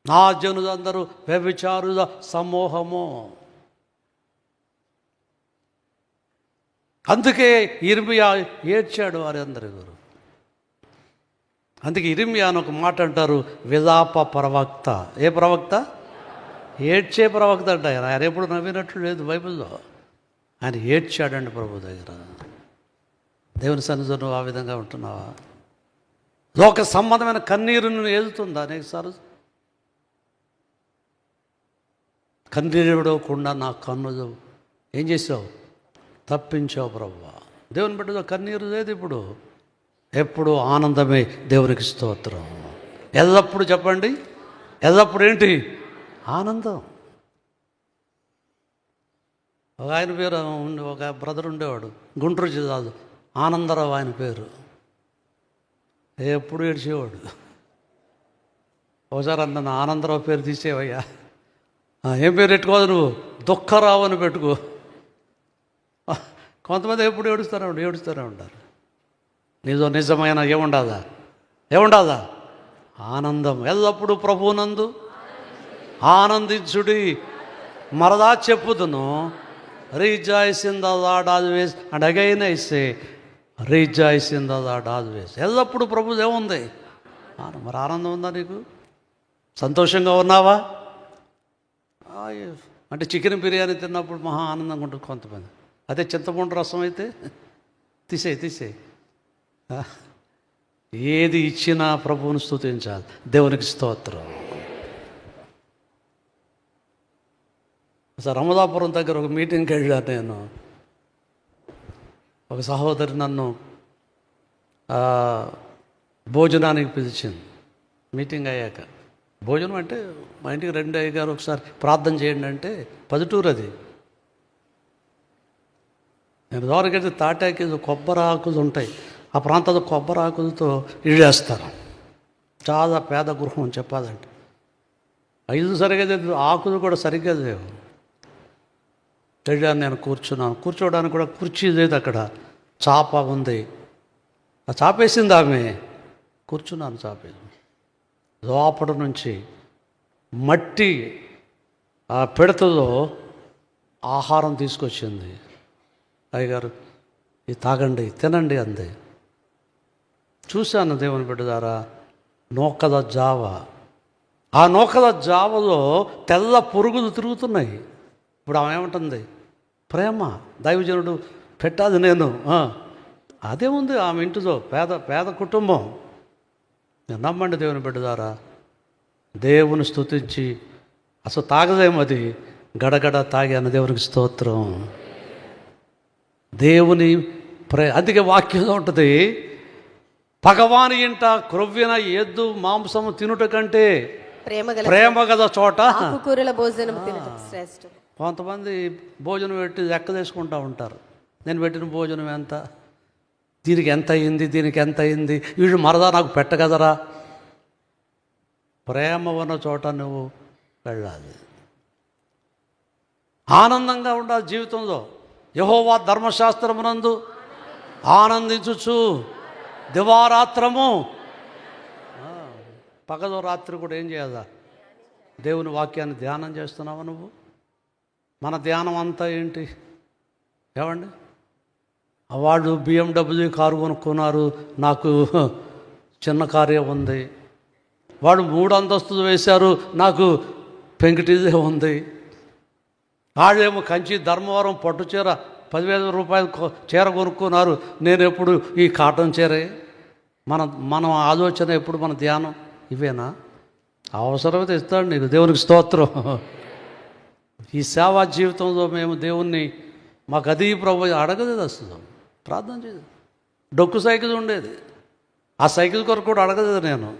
నా జనులందరూ వ్యభిచారుల సమూహము. అందుకే ఇర్మియా ఏడ్చాడు వారందరి గురు. అందుకే ఇర్మియా అని ఒక మాట అంటారు, విలాప ప్రవక్త. ఏ ప్రవక్త? ఏడ్చే ప్రవక్త అంట. ఆయన ఎప్పుడు నవ్వినట్లు లేదు బైబిల్లో. ఆయన ఏడ్చాడండి ప్రభు దగ్గర. దేవుని సన్నిధిలో నువ్వు ఆ విధంగా ఉంటున్నావా? లోక సంబంధమైన కన్నీరు నువ్వు ఏదుతుందా? అనేకసార్లు కన్నీరు విడవకుండా నా కన్నులు ఏం చేసావు? తప్పించావు ప్రభువా. దేవుని బిడ్డలో కన్నీరు లేదు ఇప్పుడు. ఎప్పుడు ఆనందమే. దేవునికి స్తోత్రం. ఎల్లప్పుడు చెప్పండి, ఎల్లప్పుడు ఏంటి? ఆనందం. ఒక ఆయన పేరు ఒక బ్రదర్ ఉండేవాడు గుంటూరు జిల్లాలో, ఆనందరావు ఆయన పేరు. ఎప్పుడు ఏడ్చేవాడు. ఒకసారి అన్న ఆనందరావు పేరు తీసేవయ్యా, ఏం పేరు పెట్టుకోదు నువ్వు? దుఃఖరావు అని పెట్టుకో. కొంతమంది ఎప్పుడు ఏడుస్తూనే ఉంటారు. నిజమైన ఏముండాలా? ఆనందం. ఎల్లప్పుడూ ప్రభువునందు ఆనందించుడి. మరలా చెప్పుదును, rejoice in the Lord always. And again I say rejoice in the Lord always. ఎల్లప్పుడూ ప్రభు ఏముంది? మరి ఆనందం ఉందా నీకు? సంతోషంగా ఉన్నావా? అంటే చికెన్ బిర్యానీ తిన్నప్పుడు మహా ఆనందంగా ఉంటుంది కొంతమంది. అదే చింతపండు రసం అయితే తీసేయి. ఏది ఇచ్చినా ప్రభువుని స్తుతించాలి. దేవునికి స్తోత్రం. సార్ అమలాపురం దగ్గర ఒక మీటింగ్కి వెళ్ళాను నేను. ఒక సహోదరి నన్ను భోజనానికి పిలిచింది. మీటింగ్ అయ్యాక భోజనం అంటే మా ఇంటికి రెండు అయ్యగారు ఒకసారి ప్రార్థన చేయండి అంటే పదుటూరు అది. నేను దూరకెళ్తే తాటాకి కొబ్బరి ఆకులు ఉంటాయి. ఆ ప్రాంతంలో కొబ్బరి ఆకులతో ఇళ్ళేస్తారు. చాలా పేద గృహం చెప్పాలంటే. ఇల్లు సరిగ్గా లేదు, ఆకులు కూడా సరిగ్గా లేవు. వెళ్ళాను, నేను కూర్చున్నాను. కూర్చోవడానికి కూడా కుర్చీ లేదు అక్కడ, చాప ఉంది. ఆ చాపేసింది ఆమె. కూర్చున్నాను చాపేసి. లోపల నుంచి మట్టి ఆ పిడతలో ఆహారం తీసుకొచ్చింది. అయ్యగారు ఇది తాగండి, తినండి అంది. చూశాను దేవుని బిడ్డ ద్వారా నూకల జావ. ఆ నూకల జావలో తెల్ల పురుగులు తిరుగుతున్నాయి. ఇప్పుడు ఆమె ఏమంటుంది? ప్రేమ. దైవజనుడు పెట్టాది నేను. అదేముంది ఆమె ఇంటిలో, పేద కుటుంబం. నేను నమ్మండి దేవుని బిడ్డ ద్వారా. దేవుని స్తుతించి అసలు తాగదేమో అది, గడగడ తాగాను. దేవునికి స్తోత్రం. దేవుని అందుకే వాక్యంలో ఉంటుంది, పగవాని ఇంట క్రొవ్విన ఎద్దు మాంసము తినుట కంటే ప్రేమ గల చోట ఆకుకూరల భోజనం తినుట శ్రేష్టం. కొంతమంది భోజనం పెట్టి లెక్క తీసుకుంటూ ఉంటారు. నేను పెట్టిన భోజనం ఎంత, దీనికి ఎంత అయింది, దీనికి ఎంత అయింది, వీళ్ళు మరదా నాకు పెట్టగదరా. ప్రేమ ఉన్న చోట నువ్వు వెళ్ళాలి. ఆనందంగా ఉండాలి జీవితంలో. యెహోవా ధర్మశాస్త్రమునందు ఆనందించుచు దివారాత్రము. పగలు రాత్రి కూడా ఏం చేయాలా? దేవుని వాక్యాన్ని ధ్యానం చేస్తున్నావా నువ్వు? మన ధ్యానం అంతా ఏంటి ఏమండి? వాళ్ళు BMW కారు కొనుక్కున్నారు, నాకు చిన్న కారే ఉంది. వాడు 3 అంతస్తులు వేశారు, నాకు పెంకిటిదే ఉంది. వాళ్ళేమో కంచి ధర్మవరం పట్టు చీర 10,000 రూపాయలు చీర కొనుక్కున్నారు, నేను ఎప్పుడు ఈ కాటన్ చీరే. మన ఆలోచన ఎప్పుడు, మన ధ్యానం ఇవేనా? అవసరమైతే ఇస్తాడు నీకు. దేవునికి స్తోత్రం. ఈ సేవా జీవితంలో మేము దేవుణ్ణి మాకు అది ప్రభు అడగలేదు, అసలు ప్రార్థన చేయదు. డొక్కు సైకిల్ ఉండేది, ఆ సైకిల్ కొరకు కూడా అడగలేదు. నేను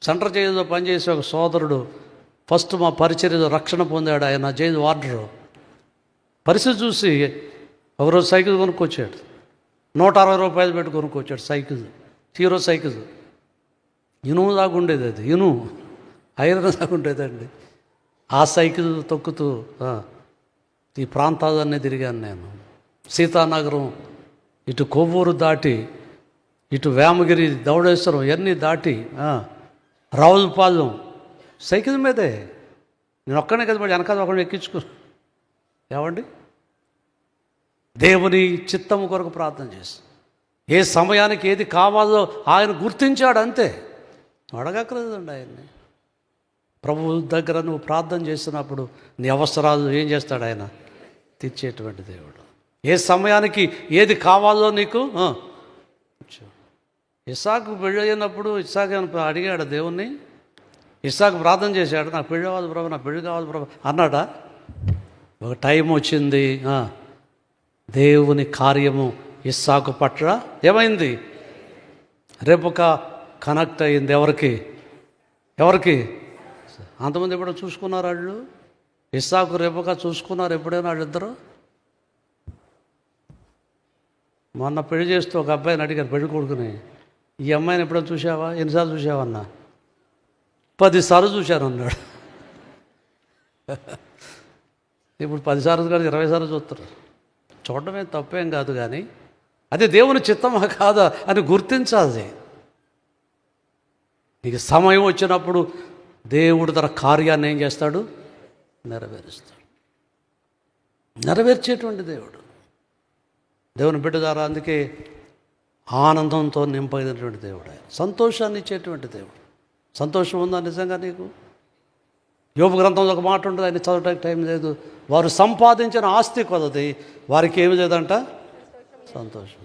సెంటర్ జైలులో పనిచేసే ఒక సోదరుడు ఫస్ట్ మా పరిచర్యలో రక్షణ పొందాడు. ఆయన జైలు వార్డరు. పరిస్థితి చూసి ఒకరోజు సైకిల్ కొనుక్కొచ్చాడు. 160 రూపాయలు పెట్టి కొనుక్కొచ్చాడు సైకిల్, హీరో సైకిల్. ఇనుము దాకా ఉండేది, అది ఇనుము ఐరన్ దాకా ఉండేదండి. ఆ సైకిల్ తొక్కుతూ ఈ ప్రాంతాలన్నీ తిరిగాను నేను. సీతానగరం, ఇటు కొవ్వూరు దాటి, ఇటు వేమగిరి, దౌడేశ్వరం ఇవన్నీ దాటి రావులపాలెం సైకిల్ మీదే. నేను ఒక్కనే కదా, మరి వెనకాల ఒకరిని ఎక్కించుకో. ఏమండి? దేవుని చిత్తము కొరకు ప్రార్థన చేసి ఏ సమయానికి ఏది కావాలో ఆయన గుర్తించాడు, అంతే. అడగక్కర్లేదండి ఆయన్ని. ప్రభు దగ్గర నువ్వు ప్రార్థన చేస్తున్నప్పుడు నీ అవసరాలు ఏం చేస్తాడు ఆయన? తీర్చేటువంటి దేవుడు. ఏ సమయానికి ఏది కావాలో నీకు. ఇస్సాకు పెళ్ళి అయినప్పుడు ఇస్సాకు అడిగాడు దేవుణ్ణి. ఇస్సాకు ప్రార్థన చేశాడు, నాకు పెళ్ళి కావాలి ప్రభు, నాకు పెళ్ళి కావాలి ప్రభు అన్నాడా? ఒక టైం వచ్చింది, దేవుని కార్యము ఇస్సాకు పట్ల ఏమైంది? రేపొక కనెక్ట్ అయింది. ఎవరికి? అంతమంది ఎప్పుడో చూసుకున్నారు వాళ్ళు. ఇస్సాకు రేపొక చూసుకున్నారు ఎప్పుడైనా వాళ్ళిద్దరు? మొన్న పెళ్లి చేస్తూ ఒక అబ్బాయిని అడిగారు, పెళ్లి కొడుకుని, ఈ అమ్మాయిని ఎప్పుడైనా చూసావా? ఎన్నిసార్లు చూసావన్నా? 10 సార్లు చూశాను అన్నాడు. ఇప్పుడు 10 సార్లు కాదు, 20 సార్లు చూస్తారు. చూడటమే తప్పేం కాదు, కానీ అది దేవుని చిత్తమా కాదా అని గుర్తించాలి. నీకు సమయం వచ్చినప్పుడు దేవుడు తన కార్యాన్ని ఏం చేస్తాడు? నెరవేరుస్తాడు. నెరవేర్చేటువంటి దేవుడు దేవుని బిడ్డ ద్వారా. అందుకే ఆనందంతో నింపైనటువంటి దేవుడు ఆయన. సంతోషాన్ని ఇచ్చేటువంటి దేవుడు. సంతోషం ఉందా నిజంగా నీకు? యోబు గ్రంథంలో ఒక మాట ఉంటుంది, ఆయన చదవడానికి టైం లేదు. వారు సంపాదించిన ఆస్తి కొలది వారికి ఏమి లేదంట? సంతోషం.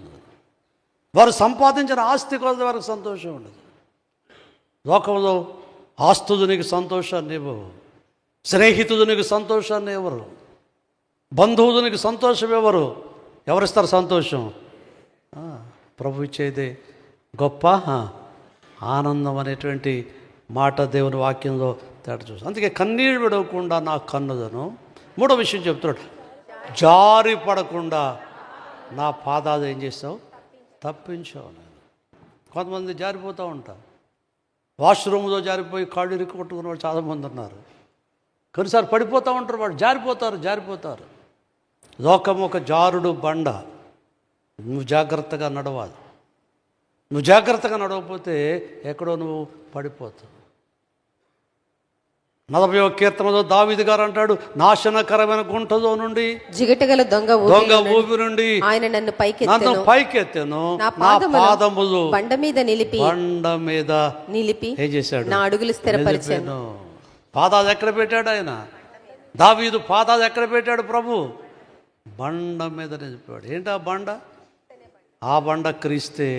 వారు సంపాదించిన ఆస్తి కొలది వారికి సంతోషం ఉండదు. లోకంలో ఆస్తులు నీకు సంతోషాన్ని ఇవ్వవు, స్నేహితులు నీకు సంతోషాన్ని ఇవ్వరు, బంధువులు నీకు సంతోషం ఇవ్వరు. ఎవరిస్తారు సంతోషం? ప్రభు ఇచ్చేదే గొప్ప ఆనందం అనేటువంటి మాట దేవుని వాక్యంలో తేట చూస్తాం. అందుకే కన్నీళ్ళు విడవకుండా నా కన్నులను. 3వ విషయం చెప్తున్నాడు, జారి పడకుండా నా పాదాలు ఏం చేస్తావు? తప్పించావు. నేను కొంతమంది జారిపోతూ ఉంటారు. వాష్రూమ్లో జారిపోయి కాళ్ళు ఇరుక్కు కొట్టుకున్న వాళ్ళు చాలామంది ఉన్నారు. కొన్నిసార్లు పడిపోతూ ఉంటారు, వాళ్ళు జారిపోతారు. లోకం ఒక జారుడు బండ, నువ్వు జాగ్రత్తగా నడవాలి. నువ్వు జాగ్రత్తగా నడవకపోతే ఎక్కడో నువ్వు పడిపోతావు. 40వ కీర్తనలో దావీదు గారు అంటాడు, నాశనకరమైన గుంటలో నుండి, జిగటగల దొంగ ఊపి నుండి ఆయన నన్ను పైకెత్తెను, నా పాదములు బండ మీద నిలిపి ఏం చేశాడు? నా అడుగులు స్థిరపరిచాను. పాదాలు ఎక్కడ పెట్టాడు ఆయన? దావీదు పాదాలు ఎక్కడ పెట్టాడు ప్రభు? బండ మీద నిలిపాడు. ఏంటి ఆ బండ? ఆ బండ క్రీస్తే.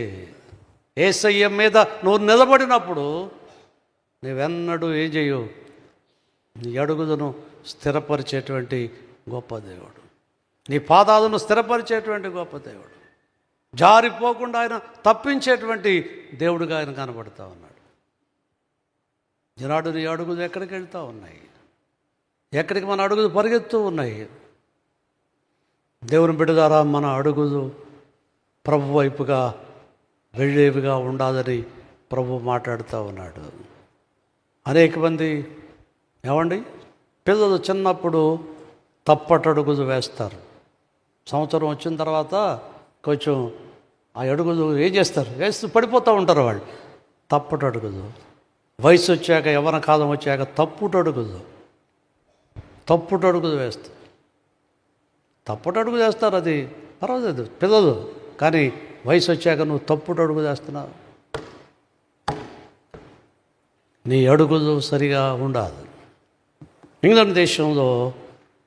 యేసయ్య మీద నువ్వు నిలబడినప్పుడు నువ్వెన్నడూ ఏం చేయవు, నీ అడుగులను స్థిరపరిచేటువంటి గొప్ప దేవుడు, నీ పాదాలను స్థిరపరిచేటువంటి గొప్ప దేవుడు, జారిపోకుండా ఆయన తప్పించేటువంటి దేవుడుగా ఆయన కనబడుతూ ఉన్నాడు. ఈనాడు నీ అడుగులు ఎక్కడికి వెళ్తూ ఉన్నాయి? ఎక్కడికి మన అడుగులు పరిగెత్తూ ఉన్నాయి? దేవుని బిడ్డ ద్వారా మన అడుగులు ప్రభు వైపుగా వెళ్ళేవిగా ఉండాలని ప్రభు మాట్లాడుతూ ఉన్నాడు. అనేక మంది ఏమండి పిల్లలు చిన్నప్పుడు తప్పటడుగులు వేస్తారు. సంవత్సరం వచ్చిన తర్వాత కొంచెం ఆ అడుగులు ఏం చేస్తారు? వేస్తూ పడిపోతూ ఉంటారు వాళ్ళు. తప్పటడుగులు. వయసు వచ్చాక, యవ్వన కాలం వచ్చాక తప్పుటడుగులు వేస్తారు. తప్పుటడుగు వేస్తారు, అది పర్వాలేదు పిల్లలు. కానీ వయసు వచ్చాక నువ్వు తప్పుటడుగు వేస్తున్నావు. నీ అడుగులు సరిగా ఉండాలి. ఇంగ్లాండ్ దేశంలో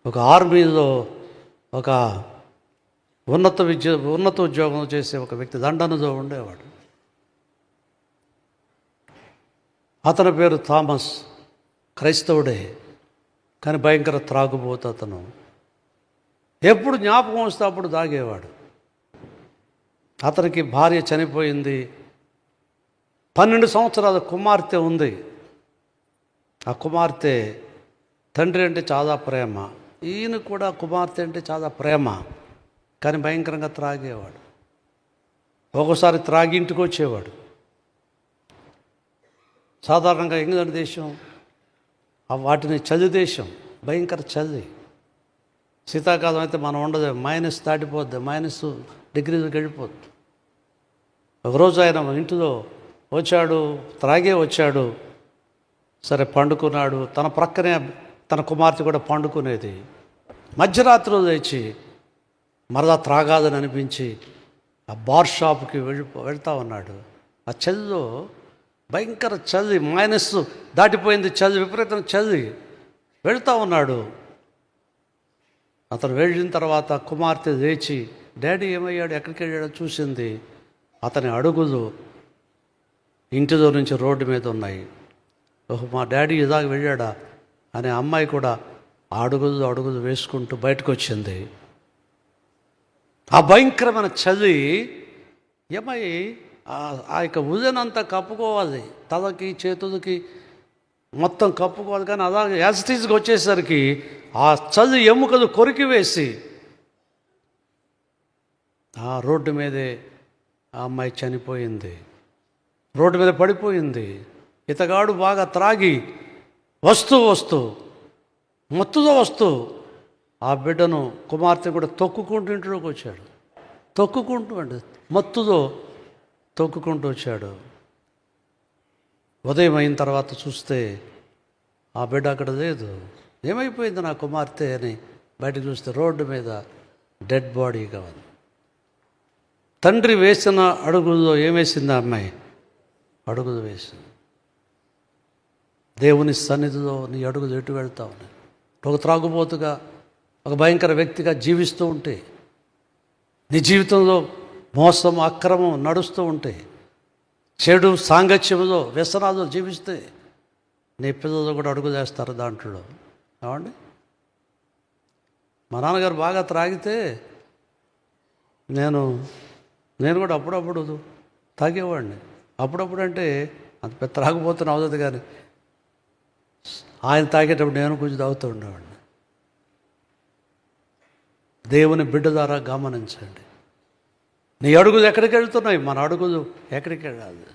ఒక ఆర్మీలో ఒక ఉన్నత ఉద్యోగం చేసే ఒక వ్యక్తి లండన్లో ఉండేవాడు. అతని పేరు థామస్. క్రైస్తవుడే, కానీ భయంకర త్రాగుబోతు అతను. ఎప్పుడు జ్ఞాపకం వస్తే అప్పుడు తాగేవాడు. అతనికి భార్య చనిపోయింది, 12 సంవత్సరాల కుమార్తె ఉంది. ఆ కుమార్తె తండ్రి అంటే చాలా ప్రేమ, ఈయన కూడా కుమార్తె అంటే చాలా ప్రేమ, కానీ భయంకరంగా త్రాగేవాడు. ఒక్కోసారి త్రాగి ఇంటికి వచ్చేవాడు. సాధారణంగా ఇంగ్లాండ్ దేశం వాటిని చలి దేశం, భయంకర చలి. శీతాకాలం అయితే మనం ఉండదు, మైనస్ దాటిపోద్ది, -డిగ్రీలకు వెళ్ళిపోద్ది. ఒకరోజు ఆయన ఇంటిలో వచ్చాడు, త్రాగే వచ్చాడు. సరే పండుకున్నాడు. తన ప్రక్కనే తన కుమార్తె కూడా పండుకునేది. మధ్యరాత్రిలో లేచి మరలా త్రాగాదని అనిపించి ఆ బార్ షాప్కి వెళ్తా ఉన్నాడు. ఆ చలిలో భయంకర చలి, మైనస్ దాటిపోయింది చలి, విపరీతం చలి. వెళ్తూ ఉన్నాడు. అతను వెళ్ళిన తర్వాత కుమార్తె లేచి, డాడీ ఏమయ్యాడు, ఎక్కడికి వెళ్ళాడో చూసింది. అతని అడుగులు ఇంటిలో నుంచి రోడ్డు మీద ఉన్నాయి. ఓహో, మా డాడీ ఇలాగ వెళ్ళాడా అనే అమ్మాయి కూడా అడుగులు వేసుకుంటూ బయటకు వచ్చింది. ఆ భయంకరమైన చలి ఏమై ఆ యొక్క ఉదనంతా కప్పుకోవాలి, తలకి చేతులకి మొత్తం కప్పుకోవాలి. కానీ అలాగే యాజిటీస్కి వచ్చేసరికి ఆ చలి ఎముకలు కొరికి వేసి ఆ రోడ్డు మీదే ఆ అమ్మాయి చనిపోయింది. రోడ్డు మీద పడిపోయింది. ఇతగాడు బాగా త్రాగి వస్తూ మత్తులో ఆ బిడ్డను, కుమార్తె కూడా తొక్కుకుంటూ ఇంట్లోకి వచ్చాడు. మత్తులో తొక్కుకుంటూ వచ్చాడు. ఉదయం అయిన తర్వాత చూస్తే ఆ బిడ్డ అక్కడ లేదు. ఏమైపోయింది నా కుమార్తె అని బయటకు చూస్తే రోడ్డు మీద డెడ్ బాడీగా ఉంది. తండ్రి వేసిన అడుగులో ఏమేసింది ఆ అమ్మాయి? అడుగులు వేసింది. దేవుని సన్నిధిలో నీ అడుగులు ఎటు వెళ్తా ఉన్నాయి? ఒక త్రాగుబోతుగా, ఒక భయంకర వ్యక్తిగా జీవిస్తూ ఉంటే, నీ జీవితంలో మోసం, అక్రమం నడుస్తూ ఉంటే, చెడు సాంగత్యంలో, వ్యసనాలు జీవిస్తే నీ పిల్లలు కూడా అడుగు చేస్తారు దాంట్లో. ఏమండి, మా నాన్నగారు బాగా త్రాగితే నేను కూడా అప్పుడప్పుడు తాగేవాడిని. అప్పుడప్పుడు అంటే అంత పెద్ద త్రాగిపోతున్న అవుతుంది, కానీ ఆయన తాగేటప్పుడు నేను కొంచెం తాగుతూ ఉండేవాడిని. దేవుని బిడ్డ ద్వారా గమనించండి, నీ అడుగులు ఎక్కడికి వెళ్తున్నాయి? మన అడుగులు ఎక్కడికి వెళ్ళాలి?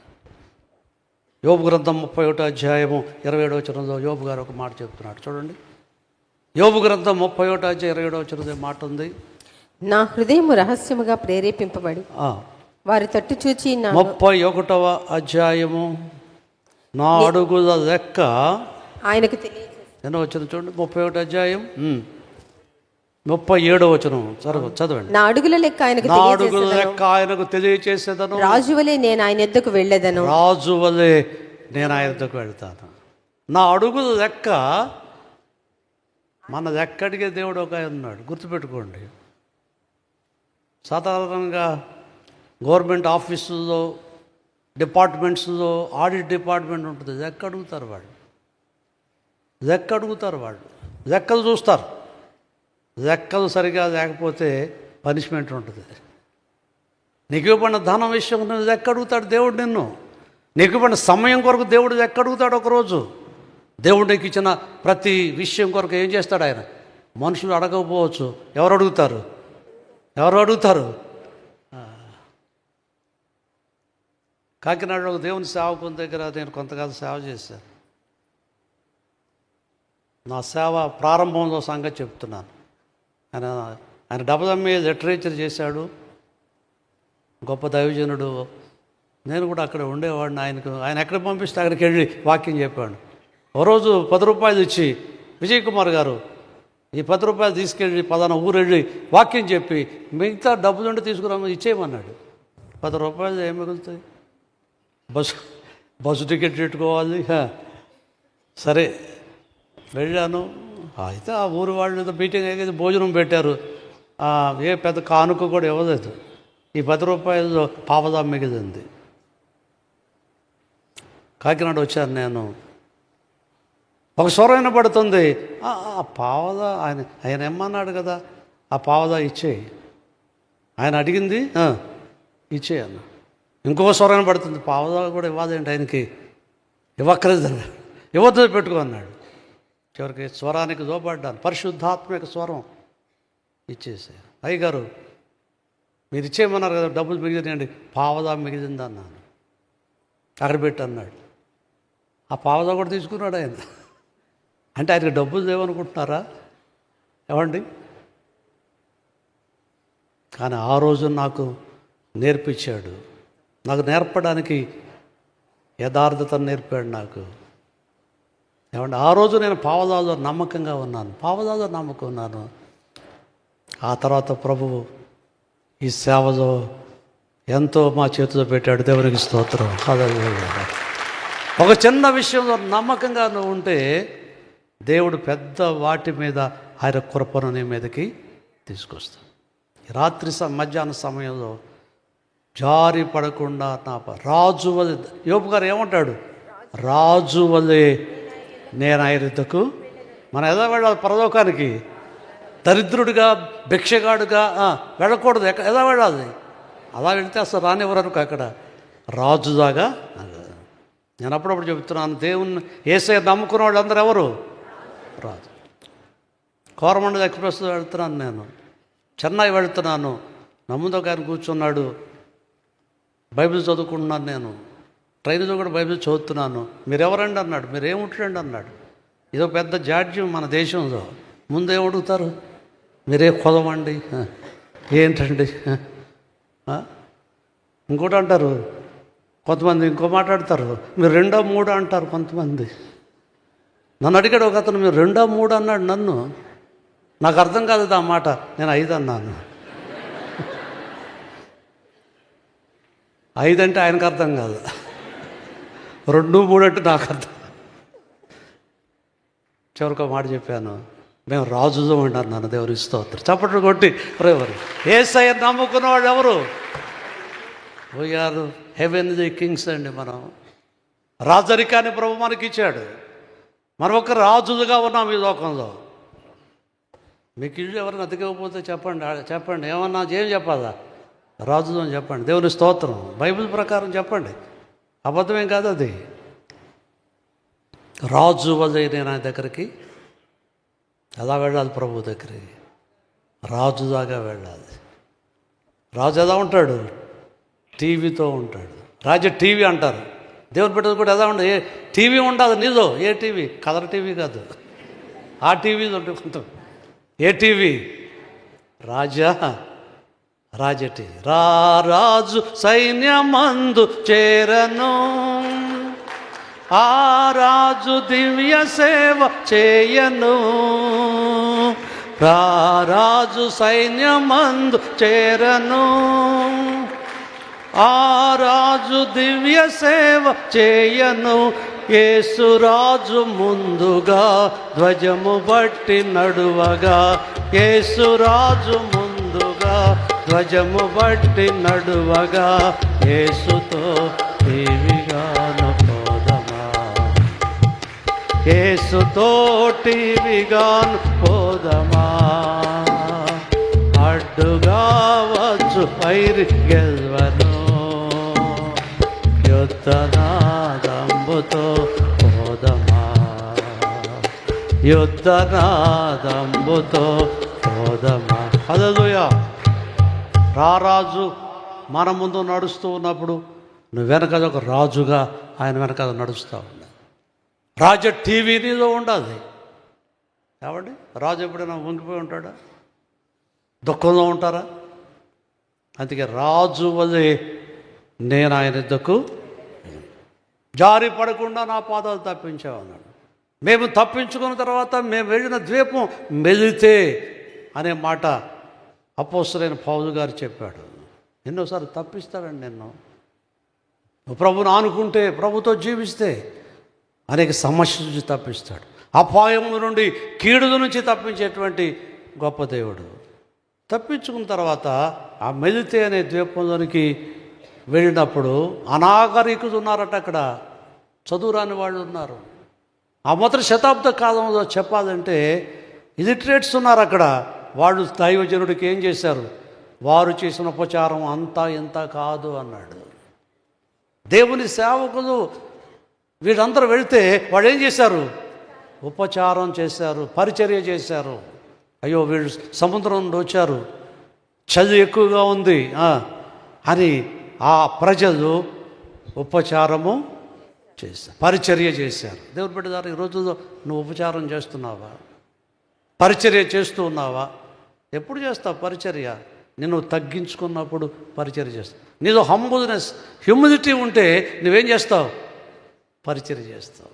యోబు గ్రంథం 31 అధ్యాయము 27వ వచనంలో యోబు గారు ఒక మాట చెప్తున్నాడు, చూడండి. యోబు గ్రంథం 31:27 మాట ఉంది. నా హృదయము రహస్యముగా ప్రేరేపింపబడి ఆ, వారి తట్టు చూచి నా 31వ అధ్యాయము నా అడుగుల లెక్క ఆయనకు తెలియ ఎన్నో వచ్చిన చూడండి. 31 అధ్యాయం 37వ వచనం చదవండి. నా అడుగుల లెక్క ఆయనకు నా అడుగుల లెక్క ఆయనకు తెలియచేసేదను, రాజువలే నేను ఆయన ఎద్దకు వెళ్ళేదను. రాజు వలె నేను ఆయన ఎద్దకు వెళ్తాను. నా అడుగుల లెక్క మనది ఎక్కడికే దేవుడు ఒక ఆయన ఉన్నాడు, గుర్తుపెట్టుకోండి. సాధారణంగా గవర్నమెంట్ ఆఫీసుల్లో, డిపార్ట్మెంట్స్లో ఆడిట్ డిపార్ట్మెంట్ ఉంటుంది. లెక్క అడుగుతారు వాళ్ళు, లెక్కలు చూస్తారు. లెక్కలు సరిగా లేకపోతే పనిష్మెంట్ ఉంటుంది. నీకు ఇవ్వబడిన ధనం విషయం లెక్క అడుగుతాడు దేవుడు నిన్ను. నీకు ఇవ్వబడిన సమయం కొరకు దేవుడు లెక్క అడుగుతాడు. ఒకరోజు దేవుడు నీకు ఇచ్చిన ప్రతి విషయం కొరకు ఏం చేస్తాడు ఆయన? మనుషులు అడగకపోవచ్చు. ఎవరు అడుగుతారు? కాకినాడలో దేవుని సేవకుని దగ్గర నేను కొంతకాలం సేవ చేశాను. నా సేవ ప్రారంభంలో సంగతి చెప్తున్నాను. ఆయన డబుల్ఎంఏ లిటరేచర్ చేశాడు, గొప్ప దైవజనుడు. నేను కూడా అక్కడ ఉండేవాడిని. ఆయన ఎక్కడ పంపిస్తే అక్కడికి వెళ్ళి వాక్యం చెప్పాడు. ఓ రోజు 10 రూపాయలు ఇచ్చి, విజయ్ కుమార్ గారు ఈ 10 రూపాయలు తీసుకెళ్ళి పలానా ఊరు వెళ్ళి వాక్యం చెప్పి మిగతా డబ్బులుంటే తీసుకురామని ఇచ్చేయమన్నాడు. 10 రూపాయలు ఏం మిగులుతాయి? బస్సు టికెట్ పెట్టుకోవాలి. సరే వెళ్ళాను. అయితే ఆ ఊరు వాళ్ళు మీటింగ్ అయితే భోజనం పెట్టారు. ఏ పెద్ద కానుక కూడా ఇవ్వలేదు. ఈ 10 రూపాయలు పావదా మిగిలింది. కాకినాడ వచ్చాను నేను. ఒక స్వరం వినపడుతుంది, ఆ పావదా ఆయన ఏమన్నాడు కదా, ఆ పావదా ఇచ్చేయి. ఆయన అడిగింది ఇచ్చేయి అన్న. ఇంకో స్వరం వినపడుతుంది, పావదా కూడా ఇవ్వాలండి ఆయనకి, ఇవ్వక్కర్లేదు, ఇవ్వద్దు పెట్టుకో అన్నాడు. చివరికి స్వరానికి లోబడ్డాను. పరిశుద్ధాత్మక స్వరం ఇచ్చేసాను. అయ్యగారు మీరు ఇచ్చేయమన్నారు కదా, డబ్బులు మిగిలినాయండి, పావదా మిగిలింది అన్నాను. అక్కడ పెట్టి అన్నాడు. ఆ పావదా కూడా తీసుకున్నాడు ఆయన. అంటే ఆయనకి డబ్బులు లేవనుకుంటున్నారా ఏమండి? కానీ ఆ రోజు నాకు నేర్పించాడు. నాకు నేర్పడానికి యథార్థతను నేర్పాడు నాకు. ఏమంటే ఆ రోజు నేను పావదాలో నమ్మకంగా ఉన్నాను. ఆ తర్వాత ప్రభువు ఈ సేవలో ఎంతో మా చేతిలో పెట్టాడు. దేవునికి స్తోత్రం. హల్లెలూయా. ఒక చిన్న విషయంలో నమ్మకంగా నువ్వు ఉంటే దేవుడు పెద్ద వాటి మీద ఆయన కృపను నీ మీదకి తీసుకొస్తాడు. రాత్రి మధ్యాహ్న సమయంలో జారి పడకుండా నా రాజు వలె, యోబు గారు ఏమంటాడు? రాజు వలె నేను ఆయన యుద్ధకు. మనం ఎలా వెళ్ళాలి పరలోకానికి? దరిద్రుడిగా, భిక్షగాడుగా వెళ్ళకూడదు. ఎలా వెళ్ళాలి? అలా వెళితే అసలు రానివ్వరనుకో. అక్కడ రాజుదాగా. నేను అప్పుడప్పుడు చెప్తున్నాను, దేవుణ్ణి యేసయ్య నమ్ముకున్న వాళ్ళందరూ ఎవరు? రాజు. కోరమండల్ ఎక్స్ప్రెస్లో వెళ్తున్నాను నేను, చెన్నై వెళ్తున్నాను. నా ముందు ఒక ఆయన కూర్చున్నాడు, బైబిల్ చదువుకుంటున్నాను నేను. ట్రైన్లో కూడా బైబిల్ చదువుతున్నాను. మీరెవరండి అన్నాడు. మీరేముంటారండి అన్నాడు. ఇదో పెద్ద జాడ్యం మన దేశంలో. ముందేమడుగుతారు? మీరే కులమండి, ఏంటండి? ఇంకోటి అంటారు కొంతమంది, ఇంకో మాట్లాడతారు మీరు 2, 3 అంటారు కొంతమంది. నన్ను అడిగాడు ఒక అతను, మీరు 2, 3 అన్నాడు నన్ను. నాకు అర్థం కాదు ఆ మాట. నేను 5 అన్నాను. 5 అంటే ఆయనకు అర్థం కాదు, 2, 3 అంటే నాకు అర్థం. చివరికి మాట చెప్పాను, మేము రాజులో ఉండాలి నాన్న. దేవుని స్తోత్రం. చప్పట్లు కొట్టి ఎవరు? యేసయ్య నమ్ముకున్న వాళ్ళు ఎవరు? వీఆర్ హెవెన్లీ కింగ్స్ అండి. మనం రాజరికాన్ని ప్రభు మనకి ఇచ్చాడు. మనం ఒక రాజులుగా ఉన్నాం ఈ లోకంలో. మీకు ఇల్లు ఎవరైనా అతికివ్వకపోతే చెప్పండి. ఏమన్నా ఏం చెప్పాలా? రాజులు అని చెప్పండి. దేవుని స్తోత్రం. బైబిల్ ప్రకారం చెప్పండి, అబద్ధమేం కాదు అది. రాజు వలె నేను ఆయన దగ్గరికి ఎలా వెళ్ళాలి? ప్రభు దగ్గరికి రాజులాగా వెళ్ళాలి. రాజు ఎలా ఉంటాడు? టీవీతో ఉంటాడు. రాజు టీవీ అంటారు. దేవుని బిడ్డలు కూడా ఎలా ఉండదు? టీవీ ఉండాలి నీలో. ఏ టీవీ? కలర్ టీవీ కాదు, ఆ టీవీలు ఉంటాయి కొంత. ఏ టీవీ? రాజటి రాజు సైన్యమందు చేరను, ఆ రాజు దివ్య సేవ చేయను. రాజు సైన్యమందు చేరను, ఆ రాజు దివ్య సేవ చేయను. యేసురాజు ముందుగా ధ్వజము బట్టి నడువగా, యేసురాజు ముందుగా ధ్వజము బట్టి నడువగా, యేసుతో టీవిగాను పోదమా, యేసుతో టీవిగాను పోదమా. అడ్డుగా వచ్చు పైరి గెల్వను, యుద్ధనాదంబుతో పోదమా, యుద్ధనాదంబుతో పోదమా. హల్లెలూయా. రారాజు మన ముందు నడుస్తూ ఉన్నప్పుడు నువ్వు వెనక ఒక రాజుగా ఆయన వెనకాల నడుస్తూ ఉన్నా. రాజు టీవీ నీలో ఉండాలి. కాబట్టి రాజు ఎప్పుడైనా వంగిపోయి ఉంటాడా? దుఃఖంలో ఉంటారా? అందుకే రాజు వలె నేను ఆయన యుద్ధకు జారి పడకుండా నా పాదాలు తప్పించామన్నాడు. మేము తప్పించుకున్న తర్వాత మేము వెళ్ళిన ద్వీపం మెలితే అనే మాట అపోస్తలుడైన పౌలు గారు చెప్పాడు. ఎన్నోసార్లు తప్పిస్తాడండి నిన్ను. నువ్వు ప్రభువును ఆనుకుంటే, ప్రభుతో జీవిస్తే అనేక సమస్యల నుంచి తప్పిస్తాడు. అపాయం నుండి, కీడు నుంచి తప్పించేటువంటి గొప్ప దేవుడు. తప్పించుకున్న తర్వాత ఆ మెలితే అనే ద్వీపంలోనికి వెళ్ళినప్పుడు అనాగరికులు ఉన్నారట. అక్కడ చదువురాని వాళ్ళు ఉన్నారు. ఆ మొదటి శతాబ్ద కాలంలో చెప్పాలంటే ఇలిటరేట్స్ ఉన్నారు అక్కడ. వాళ్ళు దైవజనుడికి ఏం చేశారు? వారు చేసిన ఉపచారం అంతా ఇంత కాదు అన్నాడు. దేవుని సేవకులు వీళ్ళందరూ వెళితే వాళ్ళు ఏం చేశారు? ఉపచారం చేశారు, పరిచర్య చేశారు. అయ్యో వీళ్ళు సముద్రం నుండి వచ్చారు, చలి ఎక్కువగా ఉంది అని ఆ ప్రజలు ఉపచారము చేశారు, పరిచర్య చేశారు. దేవుని బిడ్డలారా, ఈ రోజుల్లో నువ్వు ఉపచారం చేస్తున్నావా? పరిచర్య చేస్తూ ఉన్నావా? ఎప్పుడు చేస్తావు పరిచర్య? నిన్ను తగ్గించుకున్నప్పుడు పరిచర్య చేస్తావు. నీలో హ్యూమిలిటీ ఉంటే నువ్వేం చేస్తావు? పరిచర్య చేస్తావు.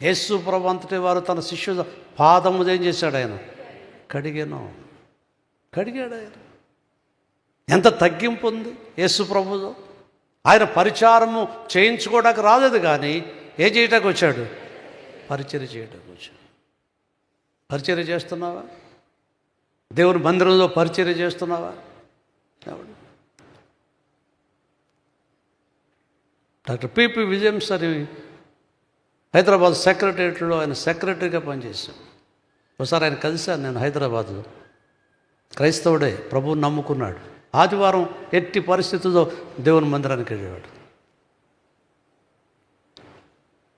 యేసు ప్రభు అంతటి వారు తన శిష్యుల పాదము ఏం చేశాడు? ఆయన కడిగాడు ఆయన. ఎంత తగ్గింపు ఉంది యేసు ప్రభులో. ఆయన పరిచారము చేయించుకోవడానికి రాలేదు, కానీ ఏం చేయటానికి వచ్చాడు? పరిచర్య చేయడానికి వచ్చాడు. పరిచర్య చేస్తున్నావా? దేవుని మందిరంలో పరిచర్య చేస్తున్నావా? డాక్టర్ పిపి విలియమ్స్ అని హైదరాబాద్ సెక్రటరియట్లో ఆయన సెక్రటరీగా పనిచేశాడు. ఒకసారి ఆయన కలిశాను నేను హైదరాబాద్లో. క్రైస్తవుడే, ప్రభువుని నమ్ముకున్నాడు. ఆదివారం ఎట్టి పరిస్థితుల్లో దేవుని మందిరానికి వెళ్ళేవాడు.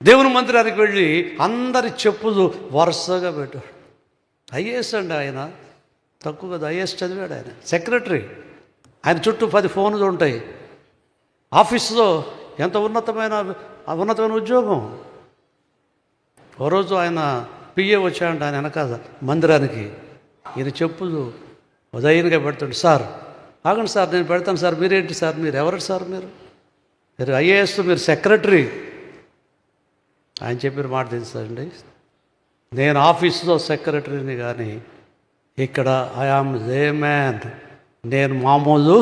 దేవుని మందిరానికి వెళ్ళి అందరి చెప్పులు వరుసగా పెట్టాడు. ఐఏఎస్ అండి ఆయన, తక్కువ కదా, ఐఏఎస్ చదివాడు ఆయన, సెక్రటరీ. ఆయన చుట్టూ 10 ఫోన్లు ఉంటాయి. ఆఫీస్లో ఎంత ఉన్నతమైన ఉద్యోగం. ఓ రోజు ఆయన పిఏ వచ్చాడంట ఆయన వెనకాల మందిరానికి. ఈయన చెప్పులు ఉదయంగా పెడుతుండే. సార్ ఆగండి సార్, నేను పెడతాను సార్. మీరేంటి సార్? మీరు ఎవరు సార్? మీరు ఐఏఎస్, మీరు సెక్రటరీ. ఆయన చెప్పిన మాట తెలుసండి, నేను ఆఫీస్లో సెక్రటరీని, కానీ ఇక్కడ ఐ ఆమ్ లే మ్యాన్, నేను మామూలు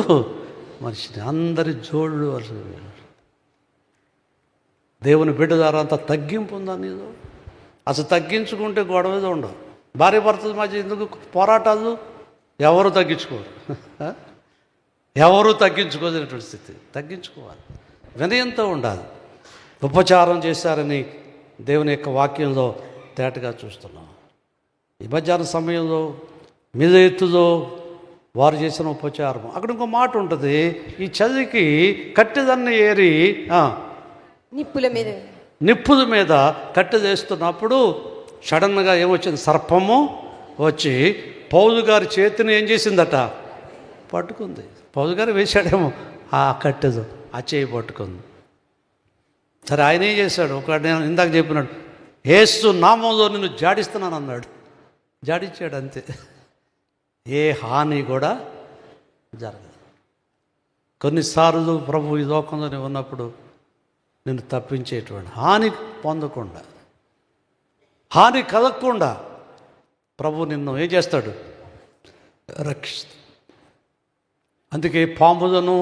మనిషిని. అందరి జోళ్ళు అసలు. దేవుని బిడ్డ ద్వారా అంత తగ్గింపు ఉందా నీలో? అసలు తగ్గించుకుంటే గొడవలు ఉండవు. భార్య భర్తల మధ్య ఎందుకు పోరాటాలు? ఎవరు తగ్గించుకోరు, ఎవరు తగ్గించుకోలేనటువంటి స్థితి. తగ్గించుకోవాలి, వినయంతో ఉండాలి. ఉపచారం చేశారని దేవుని యొక్క వాక్యంలో తేటగా చూస్తున్నాం. ఈ మధ్యాహ్న సమయంలో మిలేతులో వారు చేసిన ఉపచారం. అక్కడ ఇంకో మాట ఉంటుంది, ఈ చలికి కట్టెదన్ని ఏరి నిప్పుల మీద కట్టెదేస్తున్నప్పుడు సడన్గా ఏమొచ్చింది? సర్పము వచ్చి పౌలు గారి చేతిని ఏం చేసిందట? పట్టుకుంది. పౌలు గారు వేశాడేమో ఆ కట్టెదు, ఆ చేయి పట్టుకుంది. సరే ఆయన ఏం చేశాడు? నేను ఇందాక చెప్పినాడు, యేసు నామంలో నిన్ను జాడిస్తున్నాను అన్నాడు. జాడించాడు అంతే. ఏ హాని కూడా జరగదు. కొన్నిసార్లు ప్రభు ఈ లోకంలోనే ఉన్నప్పుడు నిన్ను తప్పించేటువంటి హాని పొందకుండా, హాని కలగకుండా ప్రభు నిన్ను ఏం చేస్తాడు? రక్షిస్తాడు. అందుకే పాములను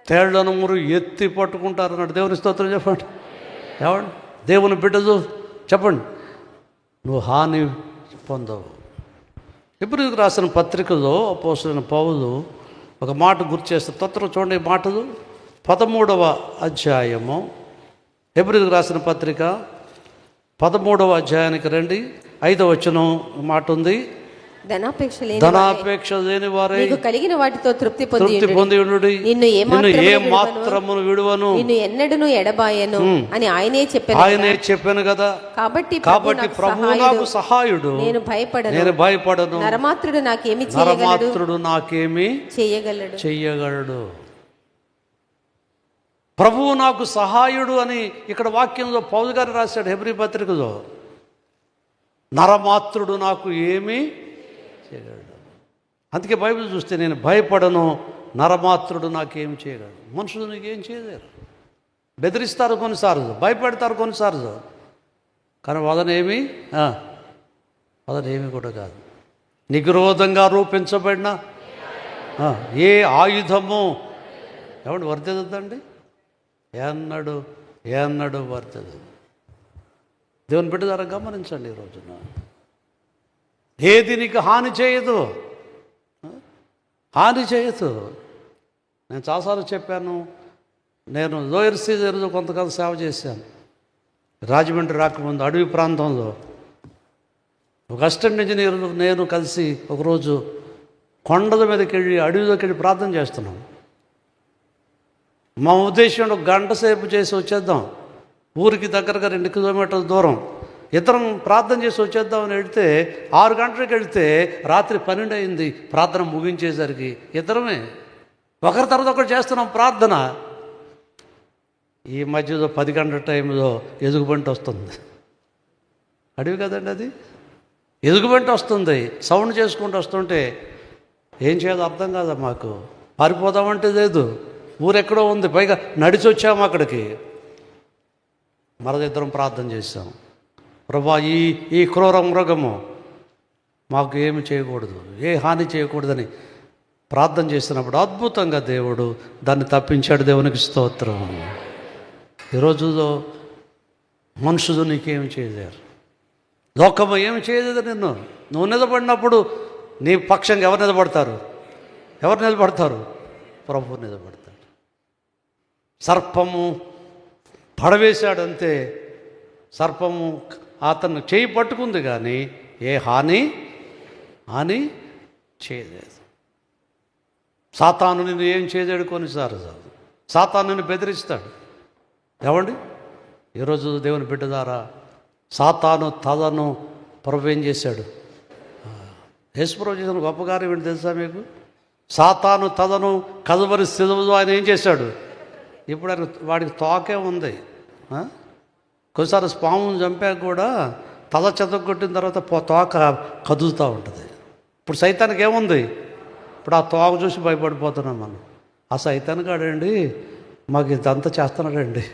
తేళ్లను మీరు ఎత్తి పట్టుకుంటారు అన్నాడు. దేవుని స్తోత్రం చెప్పండి. ఏమండి? దేవుని బిడ్డలు చెప్పండి, నువ్వు హాని పొందవు. హెబ్రీయులకు రాసిన పత్రికలో అపోస్తలుడైన పౌలు ఒక మాట గుర్తు చేస్తారు. తొందరగా చూడండి ఈ మాటలు. 13వ అధ్యాయము, హెబ్రీయులకు రాసిన పత్రిక 13వ అధ్యాయానికి రండి. 5వ వచనం మాట ఉంది. ధనాపేక్ష లేని వారే కలిగిన వాటితో తృప్తి పొంది ఉండుడి. నిన్ను ఏ మాత్రమును విడువను, నిన్ను ఎన్నడను ఎడబాయను అని ఆయనే చెప్పాను కదా. కాబట్టి ప్రభువు నాకు సహాయుడు, నేను భయపడను. నరమాత్రుడు నాకేమి చెయ్యగలడు. ప్రభువు నాకు సహాయుడు అని ఇక్కడ వాక్యంలో పౌలు గారు రాశాడు హెబ్రీ పత్రికలో. నరమాత్రుడు నాకు ఏమీ చేయగలడు. అందుకే బైబిల్ చూస్తే నేను భయపడను, నరమాత్రుడు నాకేం చేయగలడు. మనుషులు నీకేం చేయలేరు. బెదిరిస్తారు కొన్నిసార్లు, భయపెడతారు కొన్నిసార్లు, కానీ వదనేమి కూడా కాదు. నిగ్రోధంగా రూపించబడిన ఏ ఆయుధము ఎవడు వర్తిద్దండి? ఎన్నడు వర్తదు. దేవుని బిడ్డ ద్వారా గమనించండి. ఈ రోజున ఏది నీకు హాని చేయదు. నేను చాలాసార్లు చెప్పాను. నేను లోయర్ సీజర్లో కొంతకాలం సేవ చేశాను. రాజమండ్రి రాకముందు అడవి ప్రాంతంలో ఒక అసిస్టెంట్ ఇంజనీర్ నేను కలిసి ఒకరోజు కొండల మీదకి వెళ్ళి అడవిలోకి వెళ్ళి ప్రార్థన చేస్తున్నాం. మా ఉద్దేశం ఒక గంట సేపు చేసి వచ్చేద్దాం, ఊరికి దగ్గరగా 2 కిలోమీటర్ల దూరం. ఇద్దరం ప్రార్థన చేసి వచ్చేద్దామని వెళితే 6 గంటలకు వెళితే రాత్రి 12 అయింది ప్రార్థన ముగించేసరికి. ఇద్దరమే ఒకరి తర్వాత ఒకరు చేస్తున్నాం ప్రార్థన. ఈ మధ్యలో 10 గంటల టైంలో ఎలుగుబంటి వస్తుంది. అడవి కదండి అది. ఎలుగుబంటి వస్తుంది, సౌండ్ చేసుకుంటూ వస్తుంటే ఏం చేయాలో అర్థం కాదా మాకు. పారిపోదామంటే లేదు, ఊరెక్కడో ఉంది, పైగా నడిచి వచ్చాము అక్కడికి. మరదిద్దరం ప్రార్థన చేశాం. ప్రభా, ఈ క్రూర మృగము మాకు ఏమి చేయకూడదు, ఏ హాని చేయకూడదని ప్రార్థన చేసినప్పుడు అద్భుతంగా దేవుడు దాన్ని తప్పించాడు. దేవునికి స్తోత్రం. ఈ రోజుల్లో మనుషులు నీకేమి చేయలేరు, లోకము ఏమి చేయలేదు. నువ్వు నిలబడినప్పుడు నీ పక్షంగా ఎవరు నిలబడతారు? ప్రభువు నిలబడతాడు. సర్పము పడవేశాడు అంతే. సర్పము అతను చేయి పట్టుకుంది కానీ ఏ హాని చేయలేదు. సాతాను నిన్ను ఏం చేయలేడు. కొన్నిసార్లు సాతాను నిన్ను బెదిరిస్తాడు. ఏమండి, ఈరోజు దేవుని బిడ్డ ద్వారా సాతాను తలను ప్రభు ఏం చేశాడు? యేసుప్రభు చేసిన గొప్ప కార్యం ఏంటి తెలుసా మీకు? సాతాను తలను కలువరి శిలువలో ఆయన ఏం చేశాడు? ఇప్పుడు వాడికి తోకే ఉంది. కొన్నిసార్లు పామును చంపాక కూడా తల చెదగొట్టిన తర్వాత తోక కదులుతూ ఉంటుంది. ఇప్పుడు సైతానికి ఏముంది? ఇప్పుడు ఆ తోక చూసి భయపడిపోతున్నాం మనం. ఆ సైతాన్ కాడండి మాకు ఇదంతా చేస్తున్నాడండి.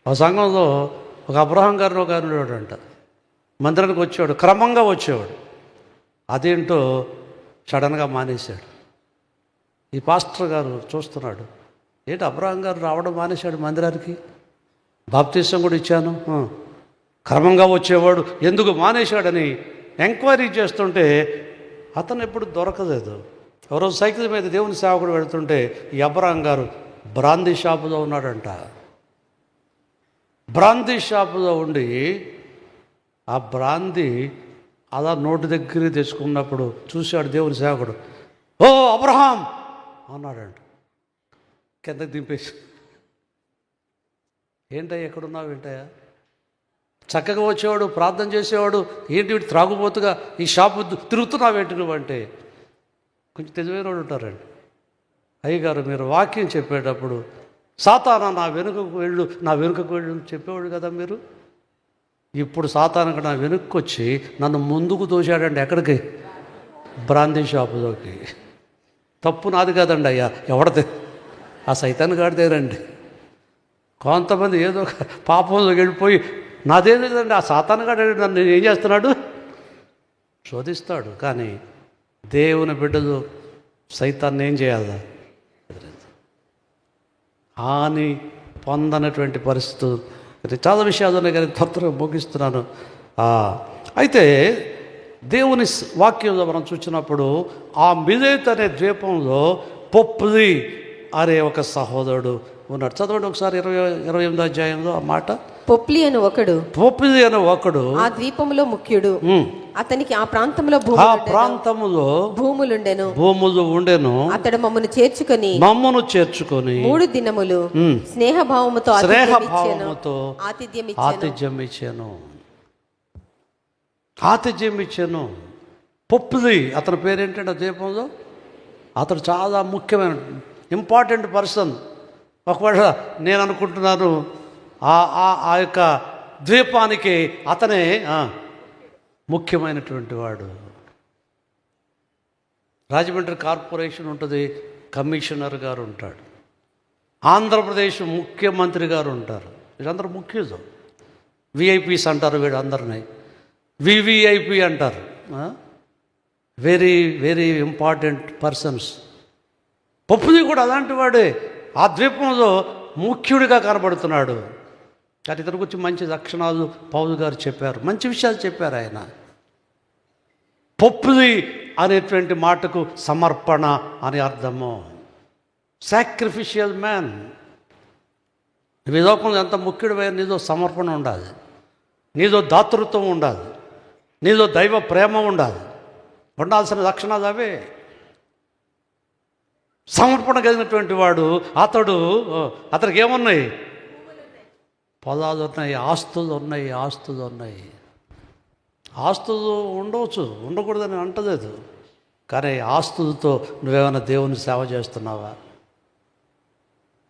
ఆ సంఘంలో ఒక అబ్రహాం గారిని ఒక ఆయన ఉండేవాడంట. మందిరానికి వచ్చేవాడు, క్రమంగా వచ్చేవాడు. అదేంటో సడన్గా మానేశాడు. ఈ పాస్టర్ గారు చూస్తున్నాడు, ఏంటి అబ్రహాం గారు రావడం మానేశాడు మందిరానికి, బాప్తీసం కూడా ఇచ్చాను, క్రమంగా వచ్చేవాడు, ఎందుకు మానేశాడని ఎంక్వైరీ చేస్తుంటే అతను ఎప్పుడు దొరకలేదు. ఎవరో సైకిల్ మీద దేవుని సేవకుడు వెళుతుంటే ఈ అబ్రహాం గారు బ్రాందీ షాపులో ఉన్నాడంట. బ్రాందీ షాపులో ఉండి ఆ బ్రాందీ అలా నోటి దగ్గర తెచ్చుకున్నప్పుడు చూశాడు దేవుని సేవకుడు. ఓ అబ్రహాం అన్నాడంట. కిందకి దింపేసి, ఏంటయ్యా ఎక్కడున్నావు? ఏంటయ్యా చక్కగా వచ్చేవాడు, ప్రార్థన చేసేవాడు, ఏంటి వీటి త్రాగుబోతుగా ఈ షాపు తిరుగుతున్నావేంటి నువ్వంటే, కొంచెం తెలివైన వాడు ఉంటారండి. అయ్యగారు మీరు వాక్యం చెప్పేటప్పుడు సాతానా నా వెనుకకు వెళ్ళు, నా వెనుకకు వెళ్ళు అని చెప్పేవాడు కదా మీరు. ఇప్పుడు సాతానికి నా వెనుక్కి వచ్చి నన్ను ముందుకు తోశాడండి. ఎక్కడికి? బ్రాందీ షాపులోకి. తప్పు నాది కాదండి అయ్యా, ఎవడదే? ఆ సైతాన్ గాడిదేరండి. కొంతమంది ఏదో పాపంలోకి వెళ్ళిపోయి నాదేం లేదండి, ఆ సాతాన్ గాడు నన్ను ఏం చేస్తున్నాడు? శోధిస్తాడు. కానీ దేవుని బిడ్డలు సైతాన్ని ఏం చేయాలి? హాని పొందనటువంటి పరిస్థితులు చాలా విషయాలు ఉన్నాయి, కానీ తొందరగా ముగిస్తున్నాను. అయితే దేవుని వాక్యంలో మనం చూసినప్పుడు ఆ మిలేతు అనే ద్వీపంలో పొప్లి అనే ఒక సహోదరుడు ఉన్నాడు. చదవండి ఒకసారి 28వ అధ్యాయంలో ఆ మాట. పొప్లి అని ఒకడు ఆ ద్వీపంలో ముఖ్యుడు. అతనికి ఆ ప్రాంతంలో భూములు ఉండెను. అతడు మమ్మను చేర్చుకొని 3 దినములు స్నేహభావముతో ఆతిథ్యం ఇచ్చాను. పొప్లి అతని పేరేంటంటే ద్వీపంలో అతడు చాలా ముఖ్యమైన ఇంపార్టెంట్ పర్సన్. ఒకవేళ నేను అనుకుంటున్నాను ఆ యొక్క ద్వీపానికి అతనే ముఖ్యమైనటువంటి వాడు. రాజమండ్రి కార్పొరేషన్ ఉంటుంది, కమిషనర్ గారు ఉంటాడు. ఆంధ్రప్రదేశ్ ముఖ్యమంత్రి గారు ఉంటారు. వీళ్ళందరూ ముఖ్యులు. విఐపీస్ అంటారు వీళ్ళందరినీ, వివిఐపి అంటారు. Very very important persons. పొప్పుది కూడా అలాంటి వాడే. ఆ ద్వీపంలో ముఖ్యుడిగా కనబడుతున్నాడు. కానీ ఇతని గురించి మంచి లక్షణాలు పౌలు గారు చెప్పారు, మంచి విషయాలు చెప్పారు ఆయన. పొప్పుది అనేటువంటి మాటకు సమర్పణ అని అర్థము. Sacrificial man. ఈ లోకంలో ఎంత ముఖ్యుడివైన నీదో సమర్పణ ఉండాలి, నీదో దాతృత్వం ఉండాలి, నీదో దైవ ప్రేమ ఉండాలి. ఉండాల్సిన లక్షణాలు అవే. సమర్పణ కలిగినటువంటి వాడు అతనికి ఏమున్నాయి? పొలాలు ఉన్నాయి, ఆస్తులు ఉన్నాయి. ఆస్తులు ఉండవచ్చు, ఉండకూడదని అంటలేదు. కానీ ఆస్తులతో నువ్వేమైనా దేవుని సేవ చేస్తున్నావా?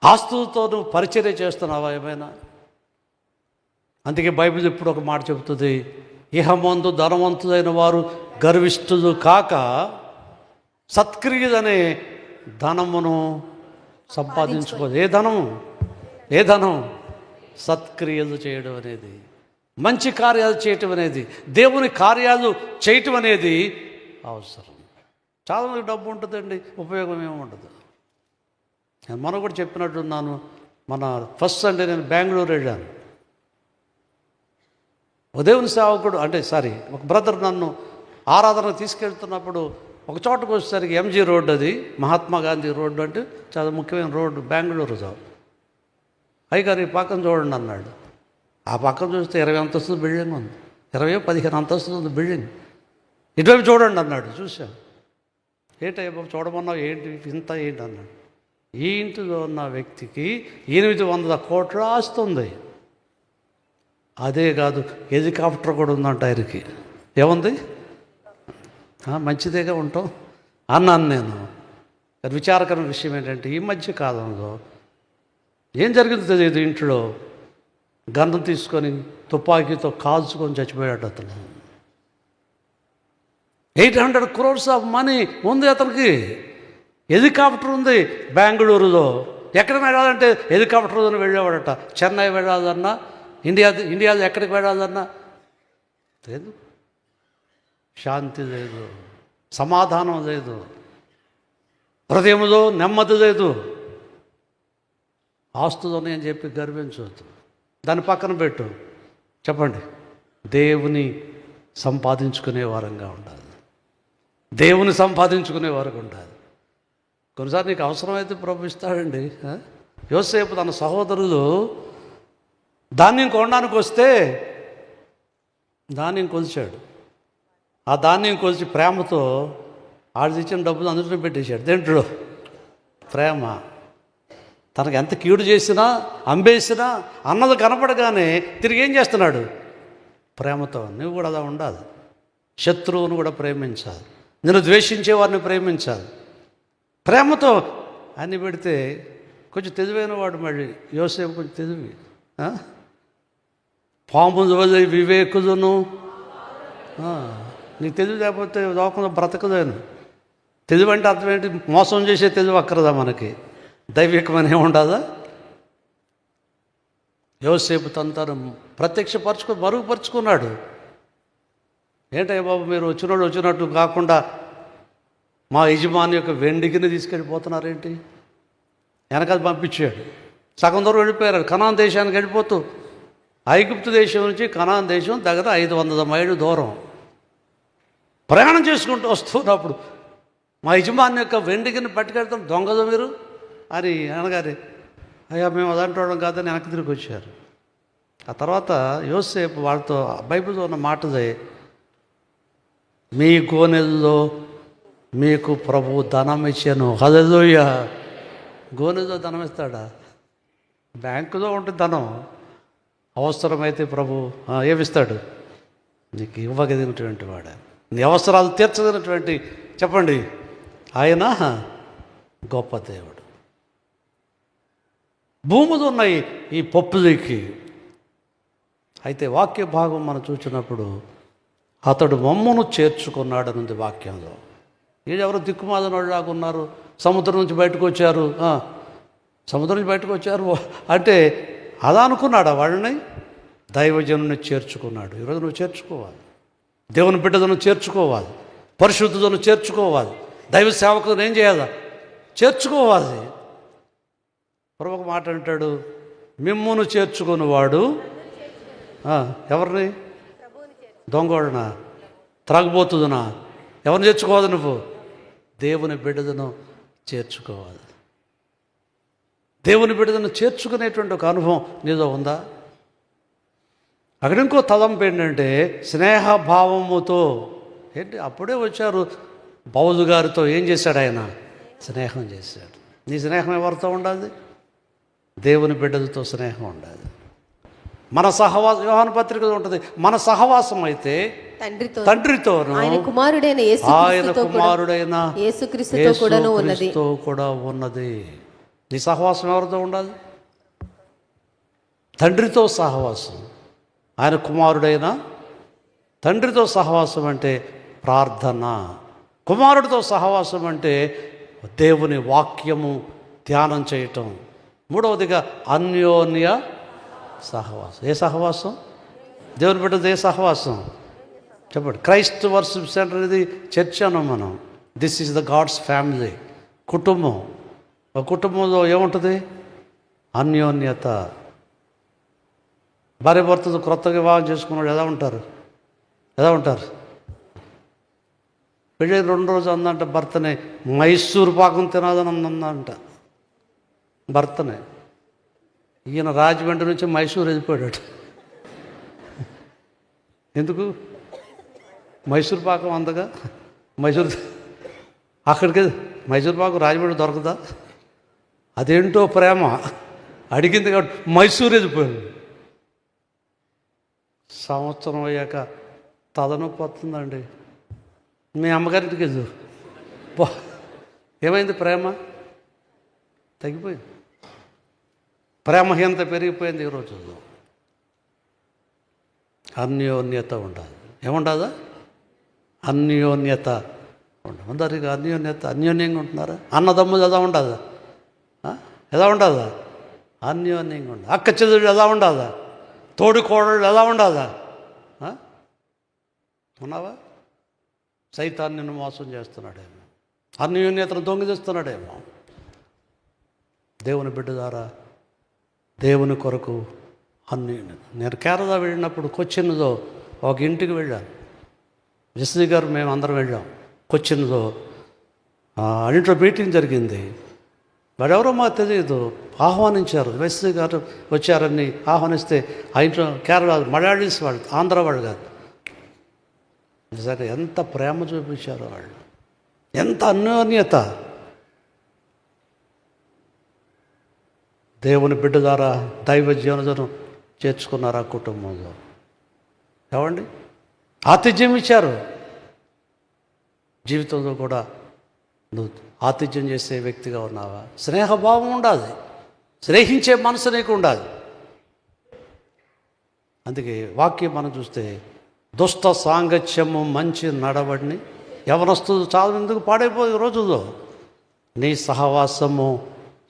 ఆస్తులతో నువ్వు పరిచర్య చేస్తున్నావా ఏమైనా? అందుకే బైబిల్ ఇప్పుడు ఒక మాట చెబుతుంది, ఇహమందు ధనవంతులైన వారు గర్విష్ఠులు కాక సత్క్రియలనే ధనమును సంపాదించుకోదు. ఏ ధనం? సత్క్రియలు చేయడం అనేది, మంచి కార్యాలు చేయటం అనేది, దేవుని కార్యాలు చేయటం అనేది అవసరం. చాలామంది డబ్బు ఉంటుందండి, ఉపయోగం ఏమి ఉండదు. నేను మొన్న కూడా చెప్పినట్టున్నాను. మన ఫస్ట్ సండే నేను బెంగళూరు వెళ్ళాను. ఒక దేవుని సేవకుడు ఒక బ్రదర్ నన్ను ఆరాధన తీసుకెళ్తున్నప్పుడు ఒక చోటకు వచ్చేసరికి ఎంజీ రోడ్డు, అది మహాత్మా గాంధీ రోడ్డు, అంటే చాలా ముఖ్యమైన రోడ్డు బెంగళూరులో. అయ్యగారు ఈ పక్కన చూడండి అన్నాడు. ఆ పక్కన చూస్తే 20 అంతస్తుల బిల్డింగ్ ఉంది, 15 అంతస్తులు ఉంది బిల్డింగ్. ఇటువైపు చూడండి అన్నాడు. చూసాం. ఏంటయ్యా బాబు చూడమన్నావు, ఏంటి ఇంత ఏంటి అన్నాడు. ఈ ఇంటిలో ఉన్న వ్యక్తికి 800 కోట్ల ఆస్తుంది. అదే కాదు, హెలికాప్టర్ కూడా ఉందంట ఆయనకి. ఏముంది? మంచిదేగా ఉంటాం అన్నాను నేను. విచారకరమైన విషయం ఏంటంటే ఈ మధ్య కాలంలో ఏం జరిగిందో తెలియదు, ఇంట్లో గన్నం తీసుకొని తుపాకీతో కాల్చుకొని చచ్చిపోయాడు అతను. 800 crores ఆఫ్ మనీ ఉంది అతనికి. హెలికాప్టర్ ఉంది బెంగళూరులో. ఎక్కడికి వెళ్ళాలంటే హెలికాప్టర్లో వెళ్ళేవాడట. చెన్నై వెళ్ళాలన్నా, ఇండియాలో ఎక్కడికి వెళ్ళాలన్నా లేదు. శాంతి లేదు, సమాధానం లేదు, హృదయంలో నెమ్మది లేదు. ఆస్తులని అని చెప్పి గర్వించవద్దు. దాని పక్కన పెట్టు. చెప్పండి, దేవుని సంపాదించుకునే వారంగా ఉండాలి. దేవుని సంపాదించుకునే వారికి ఉండాలి. కొన్నిసార్లు నీకు అవసరమైతే ప్రభు ఇస్తాడండి. యోసేపు తన సహోదరులు ధాన్యం కొనడానికి వస్తే ధాన్యం కొలిచాడు. ఆ ధాన్యం కొలిచి ప్రేమతో ఆడు ఇచ్చిన డబ్బులు అందులో పెట్టేశాడు. దేంట్లో? ప్రేమ. తనకు ఎంత కీడు చేసినా, అంబేసినా, అన్నది కనపడగానే తిరిగి ఏం చేస్తున్నాడు? ప్రేమతో. నువ్వు కూడా అలా ఉండాలి. శత్రువును కూడా ప్రేమించాలి, నిన్ను ద్వేషించే వారిని ప్రేమించాలి. ప్రేమతో అన్ని పెడితే కొంచెం తెలివైన వాడు మళ్ళీ యోసేపు కొంచెం తెలివి. పాము వివేకుదును. నీకు తెలివి లేకపోతే లోకంలో బ్రతకలేను. తెలివి అంటే అర్థం ఏంటి? మోసం చేసే తెలివి అక్కరదా మనకి? దైవికమని ఏముండదా? యోసేపు తను మరుగుపరుచుకున్నాడు. ఏంటయ్య బాబు మీరు వచ్చినట్టు కాకుండా మా యజమాని యొక్క వెండికిని తీసుకెళ్ళిపోతున్నారేంటి? వెనకాల పంపించాడు. సగం దూరం వెళ్ళిపోయారు. కనాన్ దేశానికి వెళ్ళిపోతూ ఐగుప్తు దేశం నుంచి కనాన్ దేశం దగ్గర 500 మైళ్ళు దూరం ప్రయాణం చేసుకుంటూ వస్తున్నప్పుడు మా యజమాని యొక్క వెండికిని పట్టుకెళ్తాం దొంగదు మీరు అని అనగానే అయ్యా మేము అదంటోవడం కాదని వెనక్కి తిరిగి వచ్చారు. ఆ తర్వాత యోసేపు వాళ్ళతో బైబిల్లో ఉన్న మాటదే, మీ గోనెల్లో మీకు ప్రభు ధనం ఇచ్చాను. హల్లెలూయా. గోనెలో ధనం ఇస్తాడా? బ్యాంకులో ఉంటుంది ధనం. అవసరమైతే ప్రభు ఏమిస్తాడు? నీకు ఇవ్వగలిగినటువంటి వాడు, నీ అవసరాలు తీర్చగలిగినటువంటి, చెప్పండి, ఆయన గొప్ప దేవుడు. భూములు ఉన్నాయి ఈ పప్పులకి. అయితే వాక్య భాగం మనం చూసినప్పుడు అతడు మమ్మను చేర్చుకున్నాడనుంది వాక్యంలో. వీళ్ళెవరో దిక్కుమాలిన వాళ్ళలాగా ఉన్నారు. సముద్రం నుంచి బయటకు వచ్చారు. సముద్రం నుంచి బయటకు వచ్చారు అంటే అలా అనుకున్నాడు. వాళ్ళని దైవజనుని చేర్చుకున్నాడు. ఈరోజు నువ్వు చేర్చుకోవాలి. దేవుని బిడ్డలను చేర్చుకోవాలి. పరిశుద్ధులను చేర్చుకోవాలి. దైవ సేవకులను ఏం చేయాలి? చేర్చుకోవాలి. ఒక మాట అంటాడు, మిమ్మును చేర్చుకునేవాడు ఎవరిని? దొంగోడనా? త్రాగుబోతుదనా? ఎవరిని చేర్చుకోవాలి? నువ్వు దేవుని బిడ్డలను చేర్చుకోవాలి. దేవుని బిడ్డలను చేర్చుకునేటువంటి ఒక అనుభవం నీలో ఉందా? అక్కడ ఇంకో తలంపు ఏంటంటే స్నేహభావముతో. ఏంటి అప్పుడే వచ్చారు పౌలు గారితో. ఏం చేశాడు ఆయన? స్నేహం చేశాడు. నీ స్నేహం ఎవరితో ఉండాలి? దేవుని బిడ్డలతో స్నేహం ఉండాలి. మన సహవాసం యోహాను పత్రికలో ఉంటుంది. మన సహవాసం అయితే తండ్రితోను ఆయన కుమారుడైన యేసుక్రీస్తుతో కూడా ఉన్నది. నీ సహవాసం ఎవరితో ఉండాలి? తండ్రితో సహవాసం. ఆయన కుమారుడైన తండ్రితో సహవాసం అంటే ప్రార్థన. కుమారుడితో సహవాసం అంటే దేవుని వాక్యము ధ్యానం చేయటం. మూడవదిగా అన్యోన్య సహవాసం. ఏ సహవాసం? దేవుని బిడ్డది ఏ సహవాసం? చెప్పండి. క్రైస్ట్ వర్షిప్ సెంటర్ అనేది చర్చ్ అన్నాం మనం. This is the God's family. కుటుంబం. ఒక కుటుంబంలో ఏముంటుంది? అన్యోన్యత. భార్య భర్తతో క్రొత్తగా వివాహం చేసుకున్నాడు ఎలా ఉంటారు? పెళ్ళి 2 రోజులు అందంట భర్తనే మైసూరు పాకం తినాలని అందంట భర్తనే. ఈయన రాజమండ్రి నుంచి మైసూరు వెళ్ళిపోయాడు. ఎందుకు? మైసూరు పాకం అందగా అక్కడికి మైసూరు పాకం రాజమండ్రి దొరకదా? అదేంటో ప్రేమ అడిగింది కాబట్టి మైసూరు వెళ్ళిపోయాడు. సంవత్సరం అయ్యాక తలనొప్పి వస్తుందండి. మీ అమ్మగారింటికి వెళ్ళు. ఏమైంది? ప్రేమ తగ్గిపోయింది. ప్రేమహీనత పెరిగిపోయింది ఈ రోజుల్లో. అన్యోన్యత ఉండాలి. ఏముండదా? అన్యోన్యత ఉండాలి. అందరికి అన్యోన్యంగా ఉంటున్నారా? అన్నదమ్ములు ఎలా ఉండదా? అన్యోన్యంగా ఉండాలి. అక్క చెల్లెళ్ళు ఎలా ఉండదా? తోడు కోడళ్ళు ఎలా ఉండదా? ఉన్నావా? సైతాన్ని నిన్ను మోసం చేస్తున్నాడేమో, అన్యోన్యతను దొంగిలిస్తున్నాడేమో. దేవుని బిడ్డ ద్వారా దేవుని కొరకు అన్యోన్యత. నేను కేరళ వెళ్ళినప్పుడు కొచ్చిన్లో ఒక ఇంటికి వెళ్ళాను. జస్సీ గారు మేము అందరం వెళ్ళాం. కొచ్చిన్లో ఇంట్లో మీటింగ్ జరిగింది. వాడెవరో మాకు తెలియదు, ఆహ్వానించారు. జస్సీ గారు వచ్చారని ఆహ్వానిస్తే ఆ ఇంట్లో కేరళ మలయాళీస్ వాళ్ళు, ఆంధ్ర వాళ్ళు కాదు. నిజంగా ఎంత ప్రేమ చూపించారో వాళ్ళు, ఎంత అన్యోన్యత. దేవుని బిడ్డ ద్వారా దైవ జీవనను చేర్చుకున్నారు ఆ కుటుంబంలో. ఏమండి? ఆతిథ్యం ఇచ్చారు. జీవితంలో కూడా నువ్వు ఆతిథ్యం చేసే వ్యక్తిగా ఉన్నావా? స్నేహభావం ఉండాలి. స్నేహించే మనసు నీకు ఉండాలి. అందుకే వాక్యం మనం చూస్తే దుష్ట సాంగత్యము మంచి నడవడిని యవనస్తులు చాలా ఎందుకు పాడైపోయే రోజుల్లో నీ సహవాసము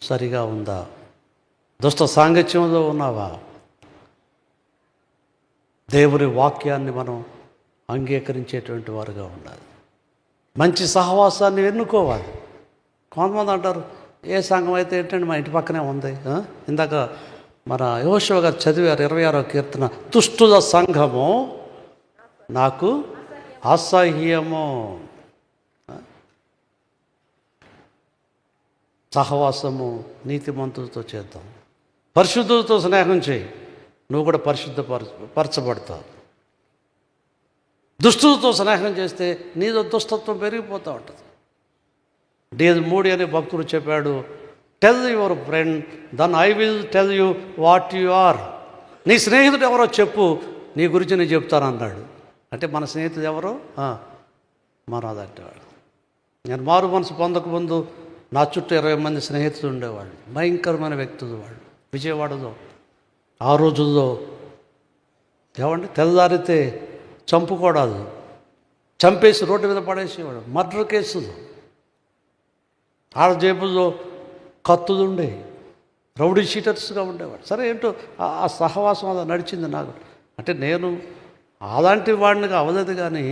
సరిగా ఉందా? దుష్ట సాంగత్యంలో ఉన్నావా? దేవుని వాక్యాన్ని మనం అంగీకరించేటువంటి వారుగా ఉండాలి. మంచి సహవాసాన్ని ఎన్నుకోవాలి. కొంతమంది అంటారు, ఏ సంఘం అయితే ఏంటంటే మా ఇంటి పక్కనే ఉంది. ఇందాక మన యెహోషువ గారు చదివారు 26వ కీర్తన, దుష్టుల సంఘము నాకు అసహ్యము. సహవాసము నీతిమంతులతో చేద్దాం, పరిశుద్ధులతో స్నేహం చేయి, నువ్వు కూడా పరచబడతావు. దుష్టులతో స్నేహం చేస్తే నీదో దుష్టత్వం పెరిగిపోతూ ఉంటుంది. D.L. Moody అనే భక్తుడు చెప్పాడు, tell your friend then I will tell you what you are. నీ స్నేహితుడు ఎవరో చెప్పు, నీ గురించి నేను చెప్తాను అన్నాడు. అంటే మన స్నేహితుడు ఎవరో మనదంటేవాడు. నేను మారు మనసు పొందకముందు నా చుట్టూ 20 మంది స్నేహితులు ఉండేవాళ్ళు, భయంకరమైన వ్యక్తులు వాళ్ళు. విజయవాడలో ఆ రోజుల్లో ఏమండి, తెల్లదారితే చంపుకోవడాలు, చంపేసి రోడ్డు మీద పడేసేవాడు, మర్డర్ కేసులు, ఆడ జేబుల్లో కత్తులు ఉండే, రౌడీ షీటర్స్గా ఉండేవాడు. సరే ఏంటో ఆ సహవాసం అలా నడిచింది నాకు. అంటే నేను అలాంటి వాడిని అవలేదు, కానీ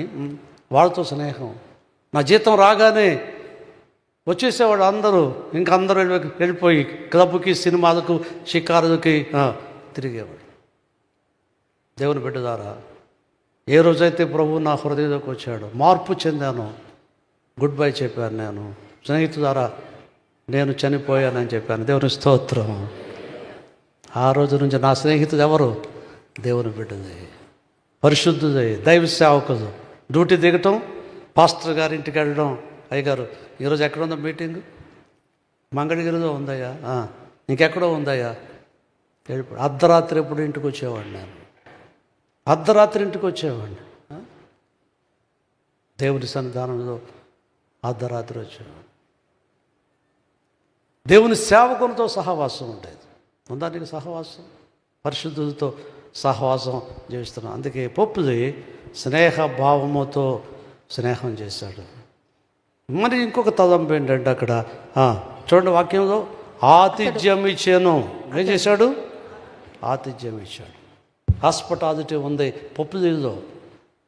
వాళ్ళతో స్నేహం. నా జీతం రాగానే వచ్చేసేవాడు అందరూ, ఇంకా అందరూ వెళ్ళిపోయి క్లబ్కి, సినిమాలకు, షికారులకి తిరిగేవాడు. దేవుని బిడ్డ ద్వారా ఏ రోజైతే ప్రభువు నా హృదయంలోకి వచ్చాడు, మార్పు చెందాను, గుడ్ బై చెప్పాను. నేను స్నేహితుల ద్వారా నేను చనిపోయానని చెప్పాను. దేవుని స్తోత్రం. ఆ రోజు నుంచి నా స్నేహితుడు ఎవరు? దేవుని బిడ్డది, పరిశుద్ధుది, దైవ సేవకుడు. డ్యూటీ దిగటం, పాస్టర్ గారి ఇంటికి వెళ్ళడం, అయ్యగారు ఈరోజు ఎక్కడ ఉందో మీటింగ్, మంగళగిరిలో ఉందయ్యా, ఇంకెక్కడో ఉందయ్యా, అర్ధరాత్రి ఎప్పుడు ఇంటికి వచ్చేవాడిని. నేను అర్ధరాత్రి ఇంటికి వచ్చేవాడిని. దేవుని సన్నిధానంలో అర్ధరాత్రి వచ్చేవాడు. దేవుని సేవకులతో సహవాసం ఉండేది. ఉందా నీకు సహవాసం? పరిశుద్ధులతో సహవాసం చేస్తున్నాం. అందుకే పొప్పుది స్నేహ భావముతో స్నేహం చేశాడు. మరి ఇంకొక తలంపు ఏంటంటే అక్కడ చూడండి వాక్యంలో, ఆతిథ్యం ఇచ్చాను. ఏం చేశాడు? ఆతిథ్యం ఇచ్చాడు. హాస్పిటాలిటీ ఉంది పొప్పుదిలో.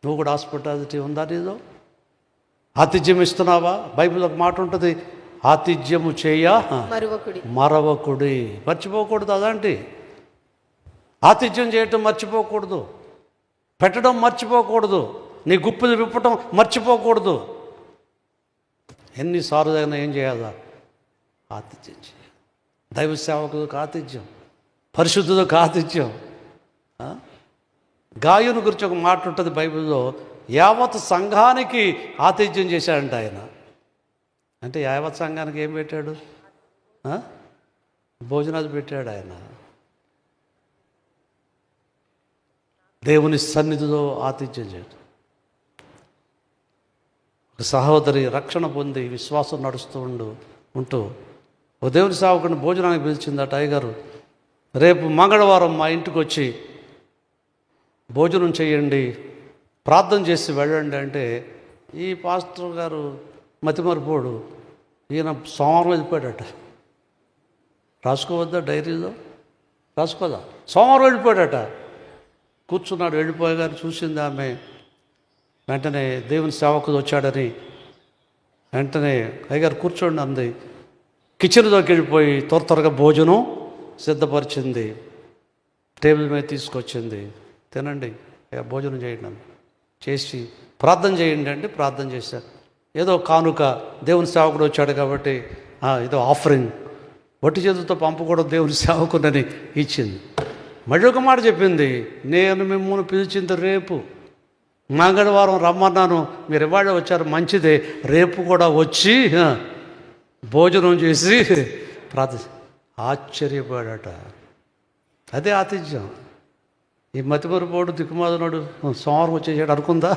నువ్వు కూడా హాస్పిటాలిటీ ఉందా నీలో? ఆతిథ్యం ఇస్తున్నావా? బైబిల్ ఒక మాట ఉంటుంది, ఆతిథ్యము చేయ మరవకుడి. మర్చిపోకూడదు. అలాంటి ఆతిథ్యం చేయటం మర్చిపోకూడదు, పెట్టడం మర్చిపోకూడదు, నీ గుప్పులు విప్పటం మర్చిపోకూడదు. ఎన్నిసార్లు అయినా ఏం చేయాలా? ఆతిథ్యం చేయాలి. దైవ సేవకులకు ఆతిథ్యం, పరిశుద్ధులకు ఆతిథ్యం. గాయుని గురించి ఒక మాట ఉంటుంది బైబిల్లో, యావత్ సంఘానికి ఆతిథ్యం చేశాడంట ఆయన. అంటే యావత్ సంఘానికి ఏం పెట్టాడు? భోజనాలు పెట్టాడు ఆయన. దేవుని సన్నిధిలో ఆతిథ్యం చేయడం. ఒక సహోదరి రక్షణ పొంది విశ్వాసం నడుస్తూ ఉంటూ ఓ దేవుని సేవకుడిని భోజనానికి పిలిచిందట. అయ్యగారు రేపు మంగళవారం మా ఇంటికి వచ్చి భోజనం చేయండి, ప్రార్థన చేసి వెళ్ళండి అంటే, ఈ పాస్టర్ గారు మతిమరిపోడు, ఈయన సోమవారం వెళ్ళిపోయాడట. రాసుకోవద్దా డైరీలో? రాసుకోదా? సోమవారం వెళ్ళిపోయాడట. కూర్చున్నాడు. వెళ్ళిపోయేగారు చూసింది ఆమె. వెంటనే దేవుని సేవకుడు వచ్చాడని వెంటనే అయ్యగారు కూర్చోండి అంది. కిచెన్లోకి వెళ్ళిపోయి త్వరగా భోజనం సిద్ధపరిచింది, టేబుల్ మీద తీసుకొచ్చింది. తినండి, భోజనం చేయండి అని చేసి ప్రార్థన చేయండి అంటే ప్రార్థన చేశారు. ఏదో కానుక, దేవుని సేవకుడు వచ్చాడు కాబట్టి ఏదో ఆఫరింగ్, వట్టి చేతులతో పంపకూడదు దేవుని సేవకుడని ఇచ్చింది. మళ్ళీ ఒక మాట చెప్పింది, నేను మిమ్మల్ని పిలిచింది రేపు మంగళవారం రమ్మన్నాను, మీరు ఇవాళ వచ్చారు, మంచిదే, రేపు కూడా వచ్చి భోజనం చేసి ప్రార్థన. ఆశ్చర్యపోయాడట. అదే ఆతిథ్యం. ఈ మతిమరుపోడు దిక్కుమాదనుడు సోమవారం వచ్చేసాడు అనుకుందా?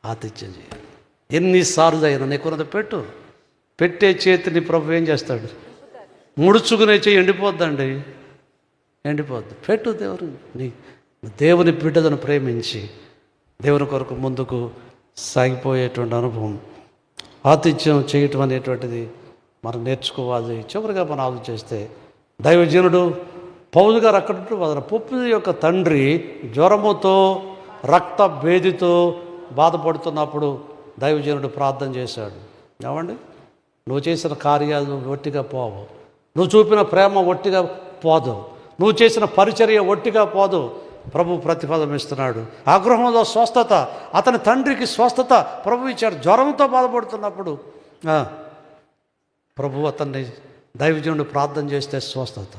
ఆతిథ్యం చేయాలి. ఎన్నిసార్లు అయినా నీకున్నది పెట్టే చేతిని ప్రభు ఏం చేస్తాడు? ముడుచుకునే చెయ్యి ఎండిపోద్దండి, ఎండిపోద్ది. పెట్టు దేవుని బిడ్డలను ప్రేమించి దేవుని కొరకు ముందుకు సాగిపోయేటువంటి అనుభవం, ఆతిథ్యం చేయటం అనేటువంటిది మనం నేర్చుకోవాలి. చివరిగా మనం ఆలోచిస్తే దైవజనుడు పౌలు గారు అక్కడ పొప్పు యొక్క తండ్రి జ్వరముతో రక్త భేదితో బాధపడుతున్నప్పుడు దైవజనుడు ప్రార్థన చేశాడు. ఏమండి, నువ్వు చేసిన కార్యాలు ఒట్టిగా పోవు, నువ్వు చూపిన ప్రేమ ఒట్టిగా పోదు, నువ్వు చేసిన పరిచర్య ఒట్టిగా పోదు. ప్రభు ప్రతిఫలం ఇస్తున్నాడు. ఆ గృహంలో స్వస్థత, అతని తండ్రికి స్వస్థత ప్రభు ఇచ్చాడు. జ్వరంతో బాధపడుతున్నప్పుడు ప్రభు అతన్ని దైవజనుడు ప్రార్థన చేస్తే స్వస్థత.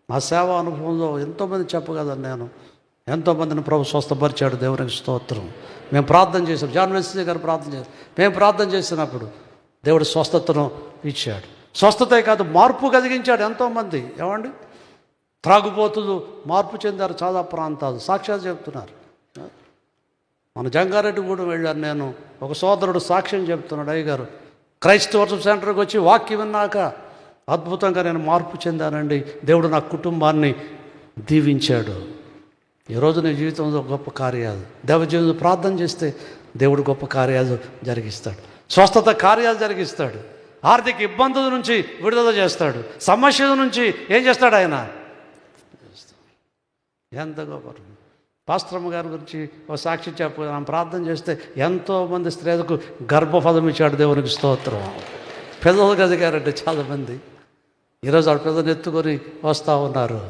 మా సేవా అనుభవంలో ఎంతోమంది చెప్పగలను నేను, ఎంతోమందిని ప్రభు స్వస్థపరిచాడు. దేవునికి స్తోత్రం. మేము ప్రార్థన చేసాం, జాన్ వెస్లీ గారు ప్రార్థన చేశారు. మేము ప్రార్థన చేసినప్పుడు దేవుడు స్వస్థతను ఇచ్చాడు. స్వస్థతే కాదు, మార్పు కలిగించాడు ఎంతోమంది. ఏమండి, త్రాగుబోతులు మార్పు చెందారు చాలా ప్రాంతాలు, సాక్ష్యాలు చెప్తున్నారు. మన జంగారెడ్డిగూడెం వెళ్ళాను నేను, ఒక సోదరుడు సాక్ష్యం చెప్తున్నాడు, అయ్యగారు క్రైస్తవ సెంటర్కి వచ్చి వాక్యం విన్నాక అద్భుతంగా నేను మార్పు చెందానండి, దేవుడు నా కుటుంబాన్ని దీవించాడు. ఈరోజు నీ జీవితంలో గొప్ప కార్యాలు, దేవజీవులు ప్రార్థన చేస్తే దేవుడు గొప్ప కార్యాలు జరిగిస్తాడు, స్వస్థత కార్యాలు జరిగిస్తాడు, ఆర్థిక ఇబ్బందుల నుంచి విడుదల చేస్తాడు, సమస్యల నుంచి ఏం చేస్తాడు ఆయన. ఎంత గొప్ప. పాస్టరమ్మ గారి గురించి ఒక సాక్షి చెప్ప ప్రార్థన చేస్తే ఎంతోమంది స్త్రీలకు గర్భఫలం ఇచ్చాడు. దేవునికి స్తోత్రం. పిల్లలు కదిగారంటే చాలామంది ఈరోజు ఆ పిల్లలు ఎత్తుకొని వస్తూ ఉన్నారు.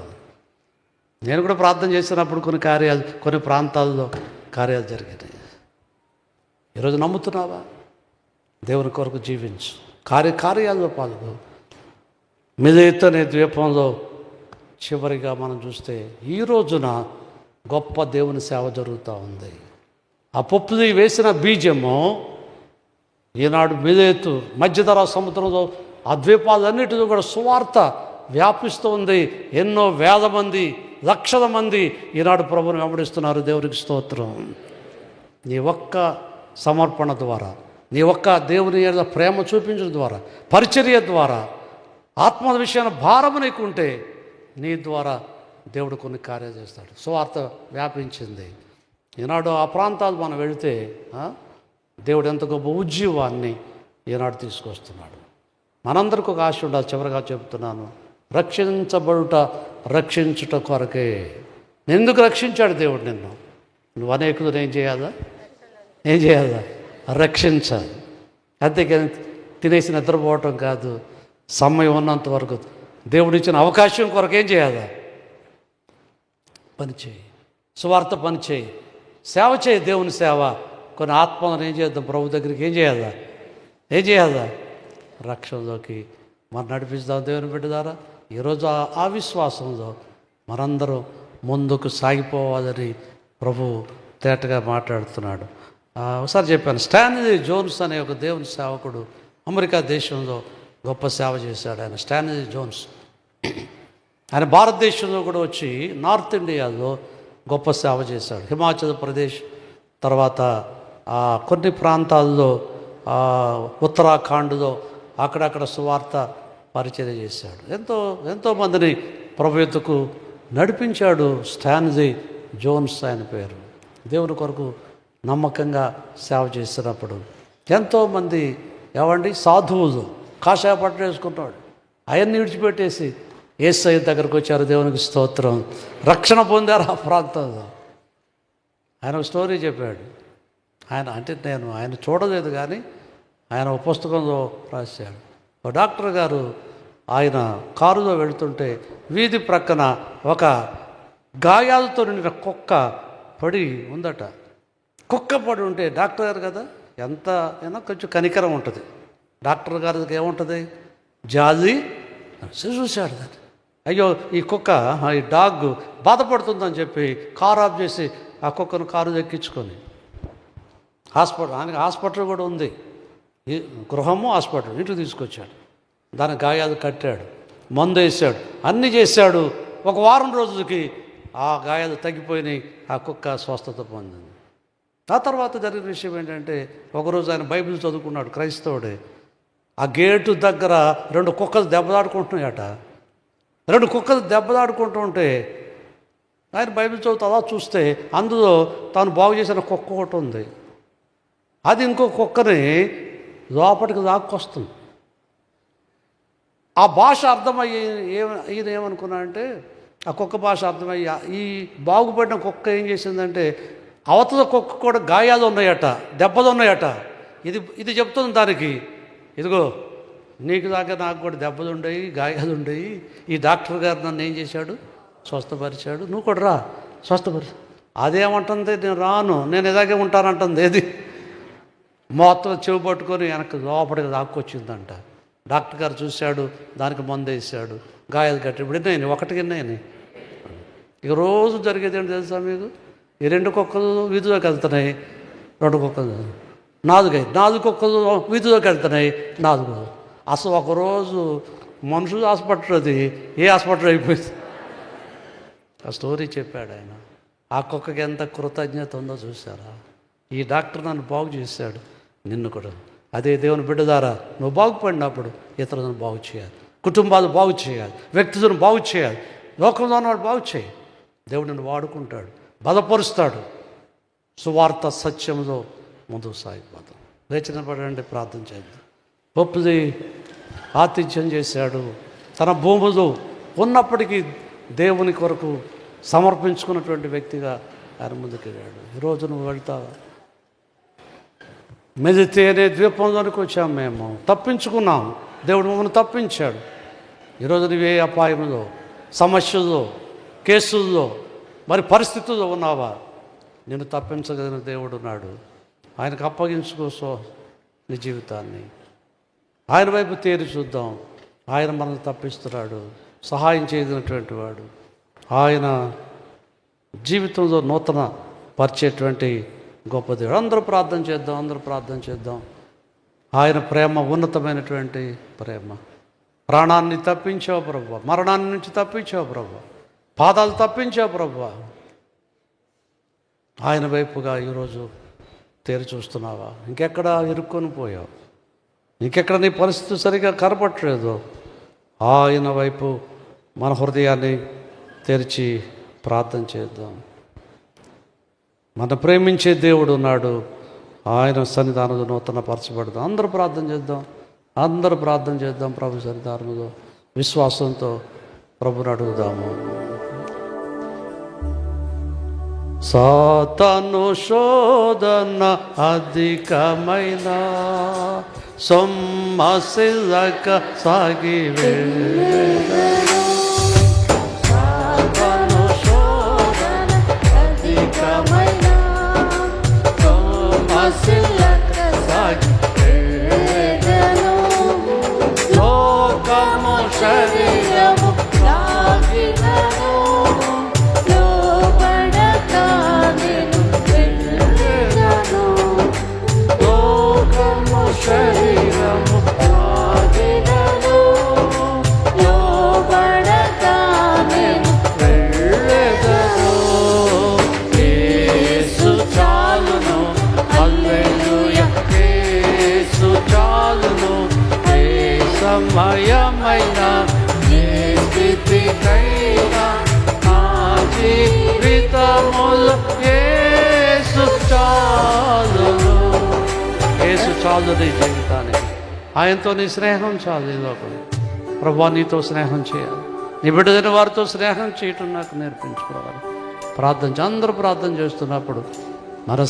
నేను కూడా ప్రార్థన చేసినప్పుడు కొన్ని ప్రాంతాల్లో కార్యాలు జరిగాయి. ఈరోజు నమ్ముతున్నావా? దేవుని కొరకు జీవించు, కార్యాల్లో పాల్గొ. మిలేతు అనే ద్వీపంలో చివరిగా మనం చూస్తే ఈ రోజున గొప్ప దేవుని సేవ జరుగుతూ ఉంది. ఆ పొప్పుది వేసిన బీజము ఈనాడు మిలేతు మధ్యధరా సముద్రంలో ఆ ద్వీపాలన్నిటిలో కూడా సువార్త వ్యాపిస్తూ ఉంది. ఎన్నో వేల మంది, లక్షల మంది ఈనాడు ప్రభువుని వెంబడిస్తున్నారు. దేవునికి స్తోత్రం. నీ ఒక్క సమర్పణ ద్వారా, నీ ఒక్క దేవుని మీద ప్రేమ చూపించడం ద్వారా, పరిచర్య ద్వారా, ఆత్మ విషయాన్ని భారము నీకుంటే నీ ద్వారా దేవుడు కొన్ని కార్యాలు చేస్తాడు. సువార్త వ్యాపించింది. ఈనాడు ఆ ప్రాంతాలు మనం వెళితే దేవుడు ఎంత గొప్ప ఉజ్జీవాన్ని ఈనాడు తీసుకొస్తున్నాడు. మనందరికీ ఒక ఆశ ఉండాలి. చివరిగా చెబుతున్నాను, రక్షించుట కొరకే. ఎందుకు రక్షించాడు దేవుడు నిన్ను? నువ్వు అనేకులను ఏం చేయాలా? రక్షించాలి. అంతేకాని తినేసి నిద్రపోవటం కాదు. సమయం ఉన్నంత వరకు దేవుడు ఇచ్చిన అవకాశం కొరకు ఏం చేయాలా? పని చేయి, సువార్త పని చేయి, సేవ చేయి, దేవుని సేవ. కొన్ని ఆత్మలను ఏం చేద్దాం? ప్రభు దగ్గరికి ఏం చేయాలా? రక్షణలోకి మనం నడిపిస్తాం. దేవుని బిడ్డ ద్వారా ఈరోజు ఆ విశ్వాసంలో మనందరం ముందుకు సాగిపోవాలని ప్రభు తేటగా మాట్లాడుతున్నాడు. ఒకసారి చెప్పాను, స్టాన్లీ జోన్స్ అనే ఒక దేవుని సేవకుడు అమెరికా దేశంలో గొప్ప సేవ చేశాడు. ఆయన స్టాన్లీ జోన్స్. ఆయన భారతదేశంలో కూడా వచ్చి నార్త్ ఇండియాలో గొప్ప సేవ చేశాడు. హిమాచల్ ప్రదేశ్, తర్వాత కొన్ని ప్రాంతాల్లో, ఉత్తరాఖండ్లో అక్కడక్కడ సువార్త పరిచర్య చేశాడు. ఎంతోమందిని ప్రభు యొద్దకు నడిపించాడు. స్టాన్లీ జోన్స్ ఆయన పేరు. దేవుని కొరకు నమ్మకంగా సేవ చేసినప్పుడు ఎంతోమంది సాధువులు కాషాయ పట్టు వేసుకుంటాడు, అవన్నీ విడిచిపెట్టేసి యేసయ్య దగ్గరకు వచ్చారు. దేవునికి స్తోత్రం. రక్షణ పొందారు ఆ ప్రాంతంలో. ఆయన ఒక స్టోరీ చెప్పాడు. ఆయన చూడలేదు కానీ ఆయన ఒక పుస్తకంలో రాశాడు. ఒక డాక్టర్ గారు ఆయన కారులో వెళుతుంటే వీధి ప్రక్కన ఒక గాయాలతో నిండిన కుక్క పడి ఉందట. కుక్క పడి ఉంటే డాక్టర్ గారు కదా, అయినా కొంచెం కనికరం ఉంటుంది. డాక్టర్ గారికి ఏముంటుంది? జాలి. చూశాడు దాన్ని. అయ్యో ఈ కుక్క, ఈ డాగ్ బాధపడుతుందని చెప్పి కారు ఆఫ్ చేసి ఆ కుక్కను కారు ఎక్కించుకొని హాస్పిటల్ కూడా ఉంది, ఈ గృహము హాస్పిటల్, ఇంటికి తీసుకొచ్చాడు. దాని గాయాలు కట్టాడు, మందు వేసాడు, అన్నీ చేశాడు. ఒక వారం రోజులకి ఆ గాయాలు తగ్గిపోయినాయి. ఆ కుక్క స్వస్థత పొందింది. ఆ తర్వాత జరిగిన విషయం ఏంటంటే, ఒకరోజు ఆయన బైబిల్ చదువుకున్నాడు, క్రైస్తవుడే. ఆ గేటు దగ్గర 2 కుక్కలు దెబ్బలాడుకుంటున్నాయట. 2 కుక్కలు దెబ్బలాడుకుంటూ ఉంటే ఆయన బైబిల్ చదువుతూ అలా చూస్తే అందులో తాను బాగు చేసిన కుక్క ఒకటి ఉంది. అది ఇంకో కుక్కని లోపలికి దాక్కొస్తుంది. ఆ భాష అర్థమయ్యి ఈయన ఏమనుకున్నా అంటే, ఆ కుక్క భాష అర్థమయ్యి ఈ బాగుపడిన కుక్క ఏం చేసిందంటే, అవతల కుక్క కూడా గాయాలు ఉన్నాయట, దెబ్బలు ఉన్నాయట. ఇది చెప్తుంది దానికి, ఇదిగో నీకు దాకా నాకు కూడా దెబ్బలు ఉండయి, గాయాలు ఉండయి. ఈ డాక్టర్ గారు నన్ను ఏం చేశాడు, స్వస్థపరిచాడు, నువ్వు కూడా రా స్వస్థపరిచా. అదేమంటుంది, నేను రాను, నేను ఇలాగే ఉంటానంటుంది. ఏది మొత్తం చెవి పట్టుకొని వెనక్కి లోపలికి దాక్కొచ్చిందంట. డాక్టర్ గారు చూశాడు, దానికి మందు వేసాడు, గాయాలు కట్టి. ఇప్పుడు ఎన్నైనా, ఒకటికి ఎన్నైనా. ఇక రోజు జరిగేది ఏంటి తెలుసా మీకు, ఈ 2 కుక్కలు వీధిలోకి వెళ్తున్నాయి, 2 కుక్కలు 4 కుక్కలు వీధిలోకి వెళ్తున్నాయి, 4. అసలు ఒకరోజు మనుషులు హాస్పిటల్, అది ఏ హాస్పిటల్ అయిపోయింది. ఆ స్టోరీ చెప్పాడు ఆయన. ఆ కుక్కకి ఎంత కృతజ్ఞత ఉందో చూసారా. ఈ డాక్టర్ నన్ను బాగు చేశాడు, నిన్ను కూడా. అదే దేవుని బిడ్డ ద్వారా నువ్వు బాగుపడినప్పుడు ఇతరులను బాగు చేయాలి, కుటుంబాలు బాగు చేయాలి, వ్యక్తులను బాగు చేయాలి, లోకంలో ఉన్నవాడు బాగు చేయి. దేవుడు నిన్ను వాడుకుంటాడు, బలపరుస్తాడు. సువార్త సత్యంలో ముందుకు సాగిపోతాం. లేచిన పడండి, ప్రార్థన చేద్దాం. పప్పుది ఆతిథ్యం చేశాడు. తన భూములు ఉన్నప్పటికీ దేవుని కొరకు సమర్పించుకున్నటువంటి వ్యక్తిగా ఆయన ముందుకెళ్ళాడు. ఈరోజు నువ్వు వెళ్తావా? మెదితే అనే ద్వీపంలోనికి వచ్చాము, మేము తప్పించుకున్నాం, దేవుడు మమ్మల్ని తప్పించాడు. ఈరోజు నువ్వే అపాయంలో, సమస్యల్లో, కేసుల్లో, మరి పరిస్థితుల్లో ఉన్నావా? నేను తప్పించగలిగిన దేవుడు ఉన్నాడు. ఆయనకు అప్పగించుకోసో నీ జీవితాన్ని, ఆయన వైపు తేరి చూద్దాం. ఆయన మనల్ని తప్పిస్తున్నాడు, సహాయం చేయగలిగినటువంటి వాడు. ఆయన జీవితంలో నూతన పరిచేటువంటి గొప్ప దేవుడు. అందరూ ప్రార్థన చేద్దాం, అందరూ ప్రార్థన చేద్దాం. ఆయన ప్రేమ ఉన్నతమైనటువంటి ప్రేమ. ప్రాణాన్ని తప్పించావు ప్రభువా, మరణాన్ని నుంచి తప్పించావు ప్రభువా, పాదాలు తప్పించావు ప్రభువా. ఆయన వైపుగా ఈరోజు తేరి చూస్తున్నావా? ఇంకెక్కడ ఇరుక్కొని పోయావు? ఇంకెక్కడ నీ పరిస్థితి సరిగా కనపట్లేదు? ఆయన వైపు మన హృదయాన్ని తెరిచి ప్రార్థన చేద్దాం. మన ప్రేమించే దేవుడు ఉన్నాడు, ఆయన సన్నిధానంలో నూతన పరచబడదాం. అందరూ ప్రార్థన చేద్దాం, అందరూ ప్రార్థన చేద్దాం. ప్రభు సన్నిధానంలో విశ్వాసంతో ప్రభుని అడుగుదాము. సాతాను శోధన అధికమైన సొమ్మసిల్లక సాగి లోకము శరీరము సమయమైన స్థితికైనా నా జీవితములో యేసు చాలును. యేసు చాలు నీ జీవితానికి. ఆయనతో నీ స్నేహం చాలు. ఈ లోకం ప్రభువా, నీతో స్నేహం చేయాలి, నీ బిడ్డలైన వారితో స్నేహం చేయటం నాకు నేర్పించుకోవాలి. ప్రార్థన అందరూ ప్రార్థన చేస్తున్నప్పుడు మన